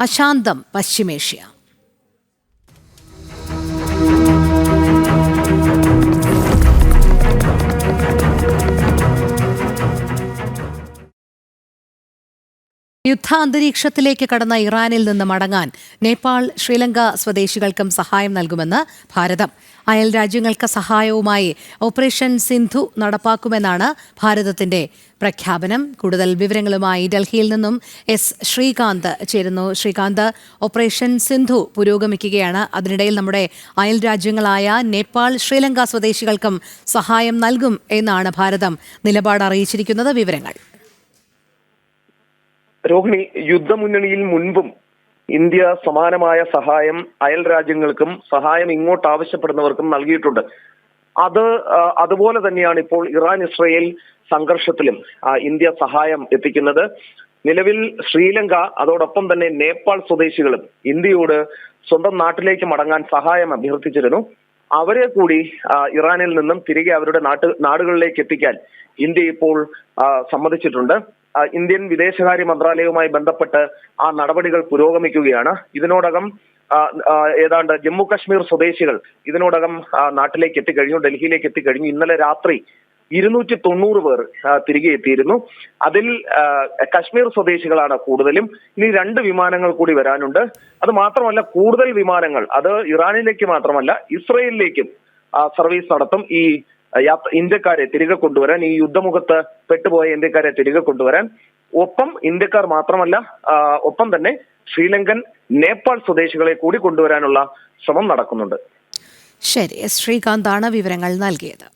അശാന്തം പശ്ചിമേഷ്യ. യുദ്ധാന്തരീക്ഷത്തിലേക്ക് കടന്ന ഇറാനിൽ നിന്ന് മടങ്ങാൻ നേപ്പാൾ, ശ്രീലങ്ക സ്വദേശികൾക്കും സഹായം നൽകുമെന്ന് ഭാരതം. അയൽ രാജ്യങ്ങൾക്ക് സഹായവുമായി ഓപ്പറേഷൻ സിന്ധു നടപ്പാക്കുമെന്നാണ് ഭാരതത്തിന്റെ പ്രഖ്യാപനം. കൂടുതൽ വിവരങ്ങളുമായി ഡൽഹിയിൽ നിന്നും ശ്രീകാന്ത് ചേരുന്നു. ശ്രീകാന്ത്, ഓപ്പറേഷൻ സിന്ധു പുരോഗമിക്കുകയാണ്. അതിനിടയിൽ നമ്മുടെ അയൽ രാജ്യങ്ങളായ നേപ്പാൾ, ശ്രീലങ്ക സ്വദേശികൾക്കും സഹായം നൽകും എന്നാണ് ഭാരതം നിലപാട് അറിയിച്ചിരിക്കുന്നത്. വിവരങ്ങൾ. രോഹിണി, യുദ്ധമുന്നണിയിൽ മുൻപും ഇന്ത്യ സമാനമായ സഹായം അയൽ രാജ്യങ്ങൾക്കും സഹായം ഇങ്ങോട്ട് ആവശ്യപ്പെടുന്നവർക്കും നൽകിയിട്ടുണ്ട്. അതുപോലെ തന്നെയാണ് ഇപ്പോൾ ഇറാൻ ഇസ്രയേൽ സംഘർഷത്തിലും ഇന്ത്യ സഹായം എത്തിക്കുന്നത്. നിലവിൽ ശ്രീലങ്ക അതോടൊപ്പം തന്നെ നേപ്പാൾ സ്വദേശികളും ഇന്ത്യയോട് സ്വന്തം നാട്ടിലേക്ക് മടങ്ങാൻ സഹായം അഭ്യർത്ഥിച്ചിരുന്നു. അവരെ കൂടി ഇറാനിൽ നിന്നും തിരികെ അവരുടെ നാടുകളിലേക്ക് എത്തിക്കാൻ ഇന്ത്യ ഇപ്പോൾ സമ്മതിച്ചിട്ടുണ്ട്. ഇന്ത്യൻ വിദേശകാര്യ മന്ത്രാലയവുമായി ബന്ധപ്പെട്ട് ആ നടപടികൾ പുരോഗമിക്കുകയാണ്. ഇതിനോടകം ഏതാണ്ട് ജമ്മു കശ്മീർ സ്വദേശികൾ ഇതിനോടകം നാട്ടിലേക്ക് എത്തിക്കഴിഞ്ഞു, ഡൽഹിയിലേക്ക് എത്തിക്കഴിഞ്ഞു. ഇന്നലെ രാത്രി 290 പേർ തിരികെ എത്തിയിരുന്നു. അതിൽ കശ്മീർ സ്വദേശികളാണ് കൂടുതലും. ഇനി 2 വിമാനങ്ങൾ കൂടി വരാനുണ്ട്. അത് മാത്രമല്ല, കൂടുതൽ വിമാനങ്ങൾ അത് ഇറാനിലേക്ക് മാത്രമല്ല ഇസ്രയേലിലേക്കും സർവീസ് നടത്തും. ഈ ഇന്ത്യക്കാരെ തിരികെ കൊണ്ടുവരാൻ, ഈ യുദ്ധമുഖത്ത് പെട്ടുപോയ ഇന്ത്യക്കാരെ തിരികെ കൊണ്ടുവരാൻ. ഒപ്പം ഇന്ത്യക്കാർ മാത്രമല്ല, ഒപ്പം തന്നെ ശ്രീലങ്കൻ, നേപ്പാൾ സ്വദേശികളെ കൂടി കൊണ്ടുവരാനുള്ള ശ്രമം നടക്കുന്നുണ്ട്. ശരി, ശ്രീകാന്താണ് വിവരങ്ങൾ നൽകിയത്.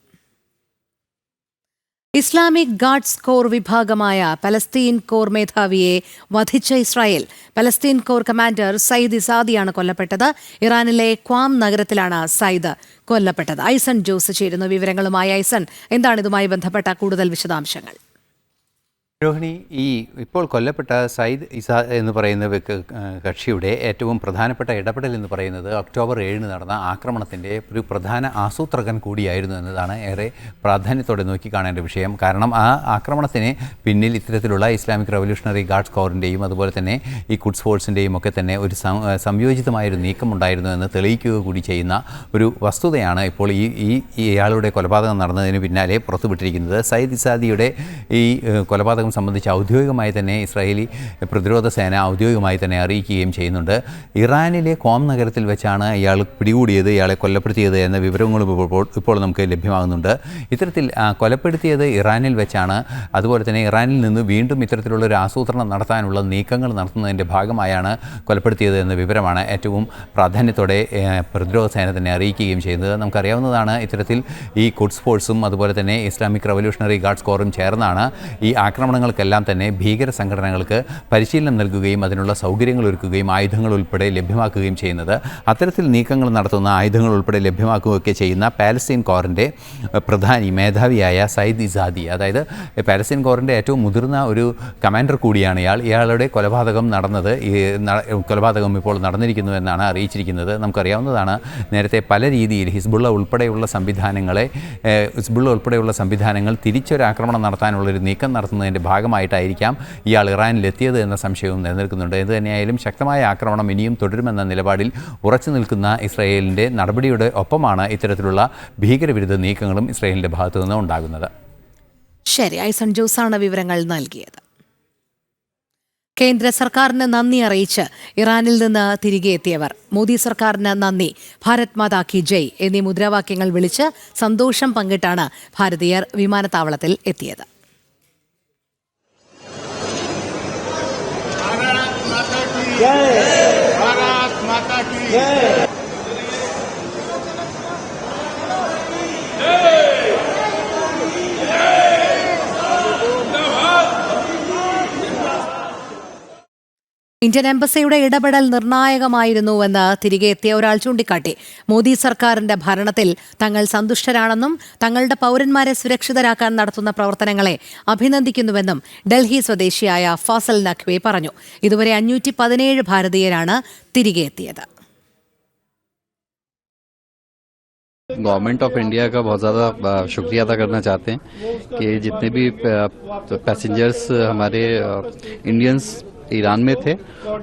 ഇസ്ലാമിക് ഗാർഡ്സ് കോർ വിഭാഗമായ പലസ്തീൻ കോർ മേധാവിയെ വധിച്ച Israel. Palestine corps commander Sayyid ഇസാദിയാണ് കൊല്ലപ്പെട്ടത്. ഇറാനിലെ ക്വാം നഗരത്തിലാണ് സയ്യിദ് കൊല്ലപ്പെട്ടത്. ഐസൺ ജോസ് ചേരുന്നു വിവരങ്ങളുമായി. ഐസൺ, എന്താണ് ഇതുമായി ബന്ധപ്പെട്ട കൂടുതൽ വിശദാംശങ്ങൾ? രോഹിണി, ഈ ഇപ്പോൾ കൊല്ലപ്പെട്ട സയ്യിദ് ഇസ എന്ന് പറയുന്ന കക്ഷിയുടെ ഏറ്റവും പ്രധാനപ്പെട്ട ഇടപെടൽ എന്ന് പറയുന്നത് ഒക്ടോബർ 7 നടന്ന ആക്രമണത്തിൻ്റെ ഒരു പ്രധാന ആസൂത്രകൻ കൂടിയായിരുന്നു എന്നതാണ് ഏറെ പ്രാധാന്യത്തോടെ നോക്കിക്കാണേണ്ട വിഷയം. കാരണം ആ ആക്രമണത്തിന് പിന്നിൽ ഇത്തരത്തിലുള്ള ഇസ്ലാമിക് റവല്യൂഷണറി ഗാർഡ്സ് കോറിൻ്റെയും അതുപോലെ തന്നെ ഈ ഖുദ്സ് ഫോഴ്സിൻ്റെയും ഒക്കെ തന്നെ ഒരു സംയോജിതമായൊരു നീക്കമുണ്ടായിരുന്നു എന്ന് തെളിയിക്കുക കൂടി ചെയ്യുന്ന ഒരു വസ്തുതയാണ് ഇപ്പോൾ ഇയാളുടെ കൊലപാതകം നടന്നതിന് പിന്നാലെ പുറത്തുവിട്ടിരിക്കുന്നത്. സയ്യിദ് ഇസാദിയുടെ ഈ കൊലപാതകം സംബന്ധിച്ച് ഔദ്യോഗികമായി തന്നെ ഇസ്രായേലി പ്രതിരോധ സേന ഔദ്യോഗികമായി തന്നെ അറിയിക്കുകയും ചെയ്യുന്നുണ്ട്. ഇറാനിലെ കോം നഗരത്തിൽ വെച്ചാണ് ഇയാൾ പിടികൂടിയത്, ഇയാളെ കൊലപ്പെടുത്തിയത് എന്ന വിവരങ്ങളും ഇപ്പോൾ നമുക്ക് ലഭ്യമാകുന്നുണ്ട്. ഇത്തരത്തിൽ കൊലപ്പെടുത്തിയത് ഇറാനിൽ വെച്ചാണ്. അതുപോലെ തന്നെ ഇറാനിൽ നിന്ന് വീണ്ടും ഇത്തരത്തിലുള്ളൊരു ആസൂത്രണം നടത്താനുള്ള നീക്കങ്ങൾ നടത്തുന്നതിൻ്റെ ഭാഗമായാണ് കൊലപ്പെടുത്തിയത് എന്ന വിവരമാണ് ഏറ്റവും പ്രാധാന്യത്തോടെ പ്രതിരോധ സേന തന്നെ അറിയിക്കുകയും ചെയ്യുന്നത്. നമുക്കറിയാവുന്നതാണ്, ഇത്തരത്തിൽ ഈ ഖുദ്സ് ഫോഴ്സും അതുപോലെ തന്നെ ഇസ്ലാമിക് റവല്യൂഷണറി ഗാർഡ്സ് കോറും ചേർന്നാണ് ഈ ആക്രമണങ്ങൾക്കെല്ലാം തന്നെ ഭീകര സംഘടനകൾക്ക് പരിശീലനം നൽകുകയും അതിനുള്ള സൗകര്യങ്ങൾ ഒരുക്കുകയും ആയുധങ്ങൾ ഉൾപ്പെടെ ലഭ്യമാക്കുകയും ചെയ്യുന്നത്. അത്തരത്തിൽ നീക്കങ്ങൾ നടത്തുന്ന ആയുധങ്ങൾ ഉൾപ്പെടെ ലഭ്യമാക്കുകയൊക്കെ ചെയ്യുന്ന പാലസ്തീൻ കോറിൻ്റെ പ്രധാനി മേധാവിയായ സയ്യിദ് ഇസാദി, അതായത് പാലസ്തീൻ കോറിൻ്റെ ഏറ്റവും മുതിർന്ന ഒരു കമാൻഡർ കൂടിയാണ് ഇയാളുടെ കൊലപാതകം കൊലപാതകം ഇപ്പോൾ നടന്നിരിക്കുന്നു എന്നാണ് അറിയിച്ചിരിക്കുന്നത്. നമുക്കറിയാവുന്നതാണ്, നേരത്തെ പല രീതിയിൽ ഹിസ്ബുള്ള ഉൾപ്പെടെയുള്ള സംവിധാനങ്ങൾ തിരിച്ചൊരാക്രമണം നടത്താനുള്ളൊരു നീക്കം നടത്തുന്നതിൻ്റെ ഭാഗമായിട്ടായിരിക്കാം ഇയാൾ ഇറാനിലെത്തിയത് എന്ന സംശയവും നിലനിൽക്കുന്നുണ്ട്. എന്ത് തന്നെയായാലും ശക്തമായ ആക്രമണം ഇനിയും തുടരുമെന്ന നിലപാടിൽ ഉറച്ചു നിൽക്കുന്ന ഇസ്രായേലിൻ്റെ നടപടിയുടെ ഒപ്പമാണ് ഇത്തരത്തിലുള്ള ഭീകരവിരുദ്ധ നീക്കങ്ങളും ഇസ്രായേലിൻ്റെ ഭാഗത്തു നിന്ന് ഉണ്ടാകുന്നത്. ശരി, ഐസൺ ജോസാണ് വിവരങ്ങൾ നൽകിയത്. കേന്ദ്ര സർക്കാരിന് നന്ദി അറിയിച്ച് ഇറാനിൽ നിന്ന് തിരികെ എത്തിയവർ. മോദി സർക്കാരിന് നന്ദി, ഭാരത് മാതാ കി ജയ് എന്നീ മുദ്രാവാക്യങ്ങൾ വിളിച്ച് സന്തോഷം പങ്കിട്ടാണ് ഭാരതീയർ വിമാനത്താവളത്തിൽ എത്തിയത്. ഇന്ത്യൻ എംബസിയുടെ ഇടപെടൽ നിർണായകമായിരുന്നുവെന്ന് തിരികെ എത്തിയ ഒരാൾ ചൂണ്ടിക്കാട്ടി. മോദി സർക്കാരിന്റെ ഭരണത്തിൽ തങ്ങൾ സന്തുഷ്ടരാണെന്നും തങ്ങളുടെ പൗരന്മാരെ സുരക്ഷിതരാക്കാൻ നടത്തുന്ന പ്രവർത്തനങ്ങളെ അഭിനന്ദിക്കുന്നുവെന്നും ഡൽഹി സ്വദേശിയായ ഫാസൽ നഖ്വി പറഞ്ഞു. ഇതുവരെ 517 ഭാരതീയരാണ് തിരികെ എത്തിയത്. गवर्नमेंट ऑफ इंडिया का बहुत ज़्यादा शुक्रिया अदा करना चाहते हैं कि जितने भी पैसेंजर्स हमारे इंडियंस ईरान में थे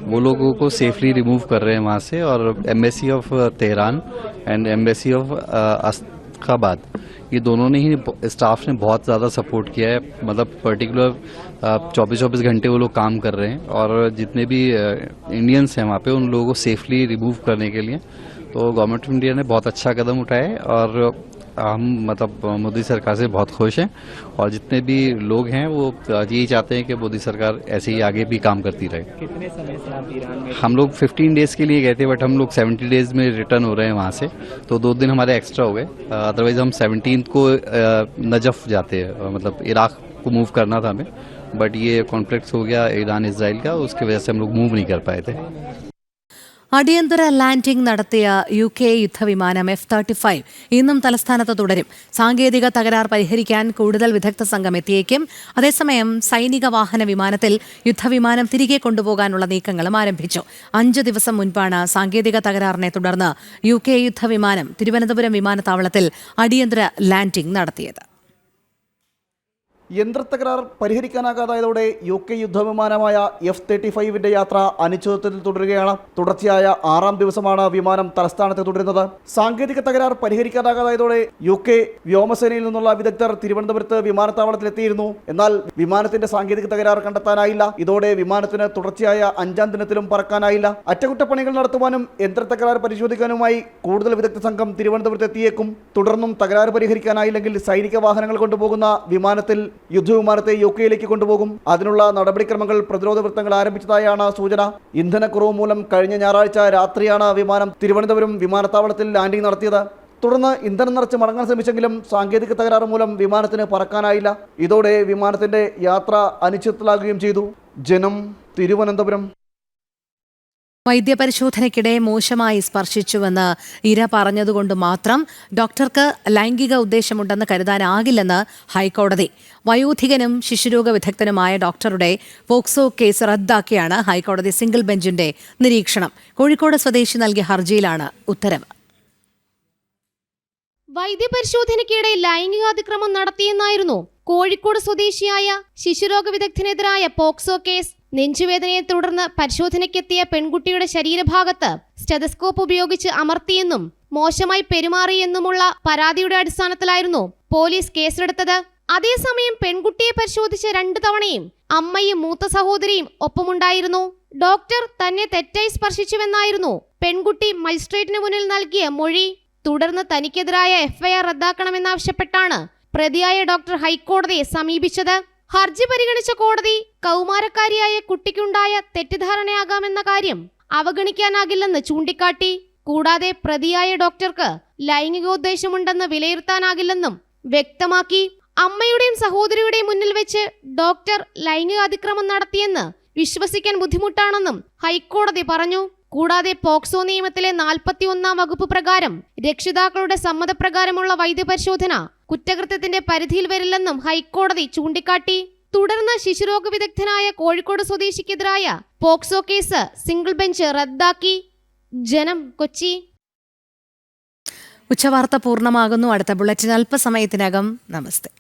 वो लोगों को सेफली रिमूव कर रहे हैं वहाँ से, और embassy of Tehran and embassy of Ashgabat, ये दोनों ने ही स्टाफ ने बहुत ज़्यादा सपोर्ट किया है. मतलब पर्टिकुलर 24-24 घंटे वो लोग काम कर रहे हैं, और जितने भी इंडियंस हैं वहाँ पे उन लोगों को सेफली रिमूव करने के लिए तो गवर्नमेंट ऑफ इंडिया ने बहुत अच्छा कदम उठाया है, और हम मतलब मोदी सरकार से बहुत खुश हैं. और जितने भी लोग हैं वो यही चाहते हैं कि मोदी सरकार ऐसे ही आगे भी काम करती रहे. कितने समय से आप ईरान में? हम लोग 15 डेज के लिए गए थे, बट हम लोग 70 डेज में रिटर्न हो रहे हैं वहाँ से, तो 2 दिन हमारे एक्स्ट्रा हो गए. अदरवाइज हम 17th को नजफ जाते हैं, मतलब इराक को मूव करना था हमें, बट ये कॉन्फ्लिक्ट हो गया ईरान इसराइल का, उसकी वजह से हम लोग मूव नहीं कर पाए थे. അടിയന്തര ലാൻഡിംഗ് നടത്തിയ UK യുദ്ധവിമാനം F-35 ഇന്നും തലസ്ഥാനത്ത് തുടരും. സാങ്കേതിക തകരാർ പരിഹരിക്കാൻ കൂടുതൽ വിദഗ്ധ സംഘം എത്തിയേക്കും. അതേസമയം സൈനിക വാഹന വിമാനത്തിൽ യുദ്ധവിമാനം തിരികെ കൊണ്ടുപോകാനുള്ള നീക്കങ്ങളും ആരംഭിച്ചു. 5 ദിവസം മുൻപാണ് സാങ്കേതിക തകരാറിനെ തുടർന്ന് UK യുദ്ധവിമാനം തിരുവനന്തപുരം വിമാനത്താവളത്തിൽ അടിയന്തര ലാൻഡിംഗ് നടത്തിയത്. യന്ത്രത്തകരാർ പരിഹരിക്കാനാകാതായതോടെ UK യുദ്ധവിമാനമായ F-35 യാത്ര അനിശ്ചിതത്വത്തിൽ തുടരുകയാണ്. തുടർച്ചയായ 6ാം ദിവസമാണ് വിമാനം തലസ്ഥാനത്ത് തുടരുന്നത്. സാങ്കേതിക തകരാർ പരിഹരിക്കാനാകാതായതോടെ UK വ്യോമസേനയിൽ നിന്നുള്ള വിദഗ്ധർ തിരുവനന്തപുരത്ത് വിമാനത്താവളത്തിലെത്തിയിരുന്നു. എന്നാൽ വിമാനത്തിന്റെ സാങ്കേതിക തകരാർ കണ്ടെത്താനായില്ല. ഇതോടെ വിമാനത്തിന് തുടർച്ചയായ 5ാം ദിനത്തിലും പറക്കാനായില്ല. അറ്റകുറ്റപ്പണികൾ നടത്തുവാനും യന്ത്രത്തകരാർ പരിശോധിക്കാനുമായി കൂടുതൽ വിദഗ്ധ സംഘം തിരുവനന്തപുരത്ത് എത്തിയേക്കും. തുടർന്നും തകരാർ പരിഹരിക്കാനായില്ലെങ്കിൽ സൈനിക വാഹനങ്ങൾ കൊണ്ടുപോകുന്ന വിമാനത്തിൽ യുദ്ധവിമാനത്തെ UKയിലേക്ക് കൊണ്ടുപോകും. അതിനുള്ള നടപടിക്രമങ്ങൾ പ്രതിരോധ വൃത്തങ്ങൾ ആരംഭിച്ചതായാണ് സൂചന. ഇന്ധനക്കുറവ് മൂലം കഴിഞ്ഞ ഞായറാഴ്ച രാത്രിയാണ് വിമാനം തിരുവനന്തപുരം വിമാനത്താവളത്തിൽ ലാൻഡിംഗ് നടത്തിയത്. തുടർന്ന് ഇന്ധനം നിറച്ച് മടങ്ങാൻ ശ്രമിച്ചെങ്കിലും സാങ്കേതിക തകരാറ് മൂലം വിമാനത്തിന് പറക്കാനായില്ല. ഇതോടെ വിമാനത്തിന്റെ യാത്ര അനിശ്ചിതത്തിലാകുകയും ചെയ്തു. ജനം, തിരുവനന്തപുരം. വൈദ്യപരിശോധനയ്ക്കിടെ മോശമായി സ്പർശിച്ചുവെന്ന് ഇര പറഞ്ഞതുകൊണ്ട് മാത്രം ഡോക്ടർക്ക് ലൈംഗിക ഉദ്ദേശമുണ്ടെന്ന് കരുതാനാകില്ലെന്ന് ഹൈക്കോടതി. വയോധികനും ശിശുരോഗ വിദഗ്ധനുമായ ഡോക്ടറുടെ പോക്സോ കേസ് റദ്ദാക്കിയാണ് ഹൈക്കോടതി സിംഗിൾ ബെഞ്ചിന്റെ നിരീക്ഷണം. കോഴിക്കോട് സ്വദേശി നൽകിയ ഹർജിയിലാണ് ഉത്തരവ്. വൈദ്യപരിശോധനയ്ക്കിടെ ലൈംഗികാതിക്രമം നടത്തിയെന്നായിരുന്നു കോഴിക്കോട് സ്വദേശിയായ ശിശുരോഗ വിദഗ്ധനെതിരായ പോക്സോ കേസ്. നെഞ്ചുവേദനയെ തുടർന്ന് പരിശോധനയ്ക്കെത്തിയ പെൺകുട്ടിയുടെ ശരീരഭാഗത്ത് സ്റ്റെതസ്കോപ്പ് ഉപയോഗിച്ച് അമർത്തിയെന്നും മോശമായി പെരുമാറിയെന്നുമുള്ള പരാതിയുടെ അടിസ്ഥാനത്തിലായിരുന്നു പോലീസ് കേസെടുത്തത്. അതേസമയം പെൺകുട്ടിയെ പരിശോധിച്ച 2 തവണയും അമ്മയും മൂത്ത സഹോദരിയും ഒപ്പമുണ്ടായിരുന്നു. ഡോക്ടർ തന്നെ തെറ്റായി സ്പർശിച്ചുവെന്നായിരുന്നു പെൺകുട്ടി മജിസ്ട്രേറ്റിന് മുന്നിൽ നൽകിയ മൊഴി. തുടർന്ന് തനിക്കെതിരായ എഫ്ഐആർ റദ്ദാക്കണമെന്നാവശ്യപ്പെട്ടാണ് പ്രതിയായ ഡോക്ടർ ഹൈക്കോടതിയെ സമീപിച്ചത്. ഹർജി പരിഗണിച്ച കോടതി കൗമാരക്കാരിയായ കുട്ടിക്കുണ്ടായ തെറ്റിദ്ധാരണയാകാമെന്ന കാര്യം അവഗണിക്കാനാകില്ലെന്ന് ചൂണ്ടിക്കാട്ടി. കൂടാതെ പ്രതിയായ ഡോക്ടർക്ക് ലൈംഗികോദ്ദേശമുണ്ടെന്ന് വിലയിരുത്താനാകില്ലെന്നും വ്യക്തമാക്കി. അമ്മയുടെയും സഹോദരിയുടെയും മുന്നിൽ വെച്ച് ഡോക്ടർ ലൈംഗിക അതിക്രമം നടത്തിയെന്ന് വിശ്വസിക്കാൻ ബുദ്ധിമുട്ടാണെന്നും ഹൈക്കോടതി പറഞ്ഞു. കൂടാതെ പോക്സോ നിയമത്തിലെ 41-ാം വകുപ്പ് പ്രകാരം രക്ഷിതാക്കളുടെ സമ്മതപ്രകാരമുള്ള വൈദ്യപരിശോധന കുറ്റകൃത്യത്തിന്റെ പരിധിയിൽ വരില്ലെന്നും ഹൈക്കോടതി ചൂണ്ടിക്കാട്ടി. തുടർന്ന് ശിശുരോഗ വിദഗ്ധനായ കോഴിക്കോട് സ്വദേശിക്കെതിരായ പോക്സോ കേസ് സിംഗിൾ ബെഞ്ച് റദ്ദാക്കി. ജനം, കൊച്ചി. ഉച്ചവാർത്ത പൂർണ്ണമാകുന്നു. അടുത്ത ബുള്ളറ്റിൻ അല്പസമയത്തിനകം. നമസ്തേ.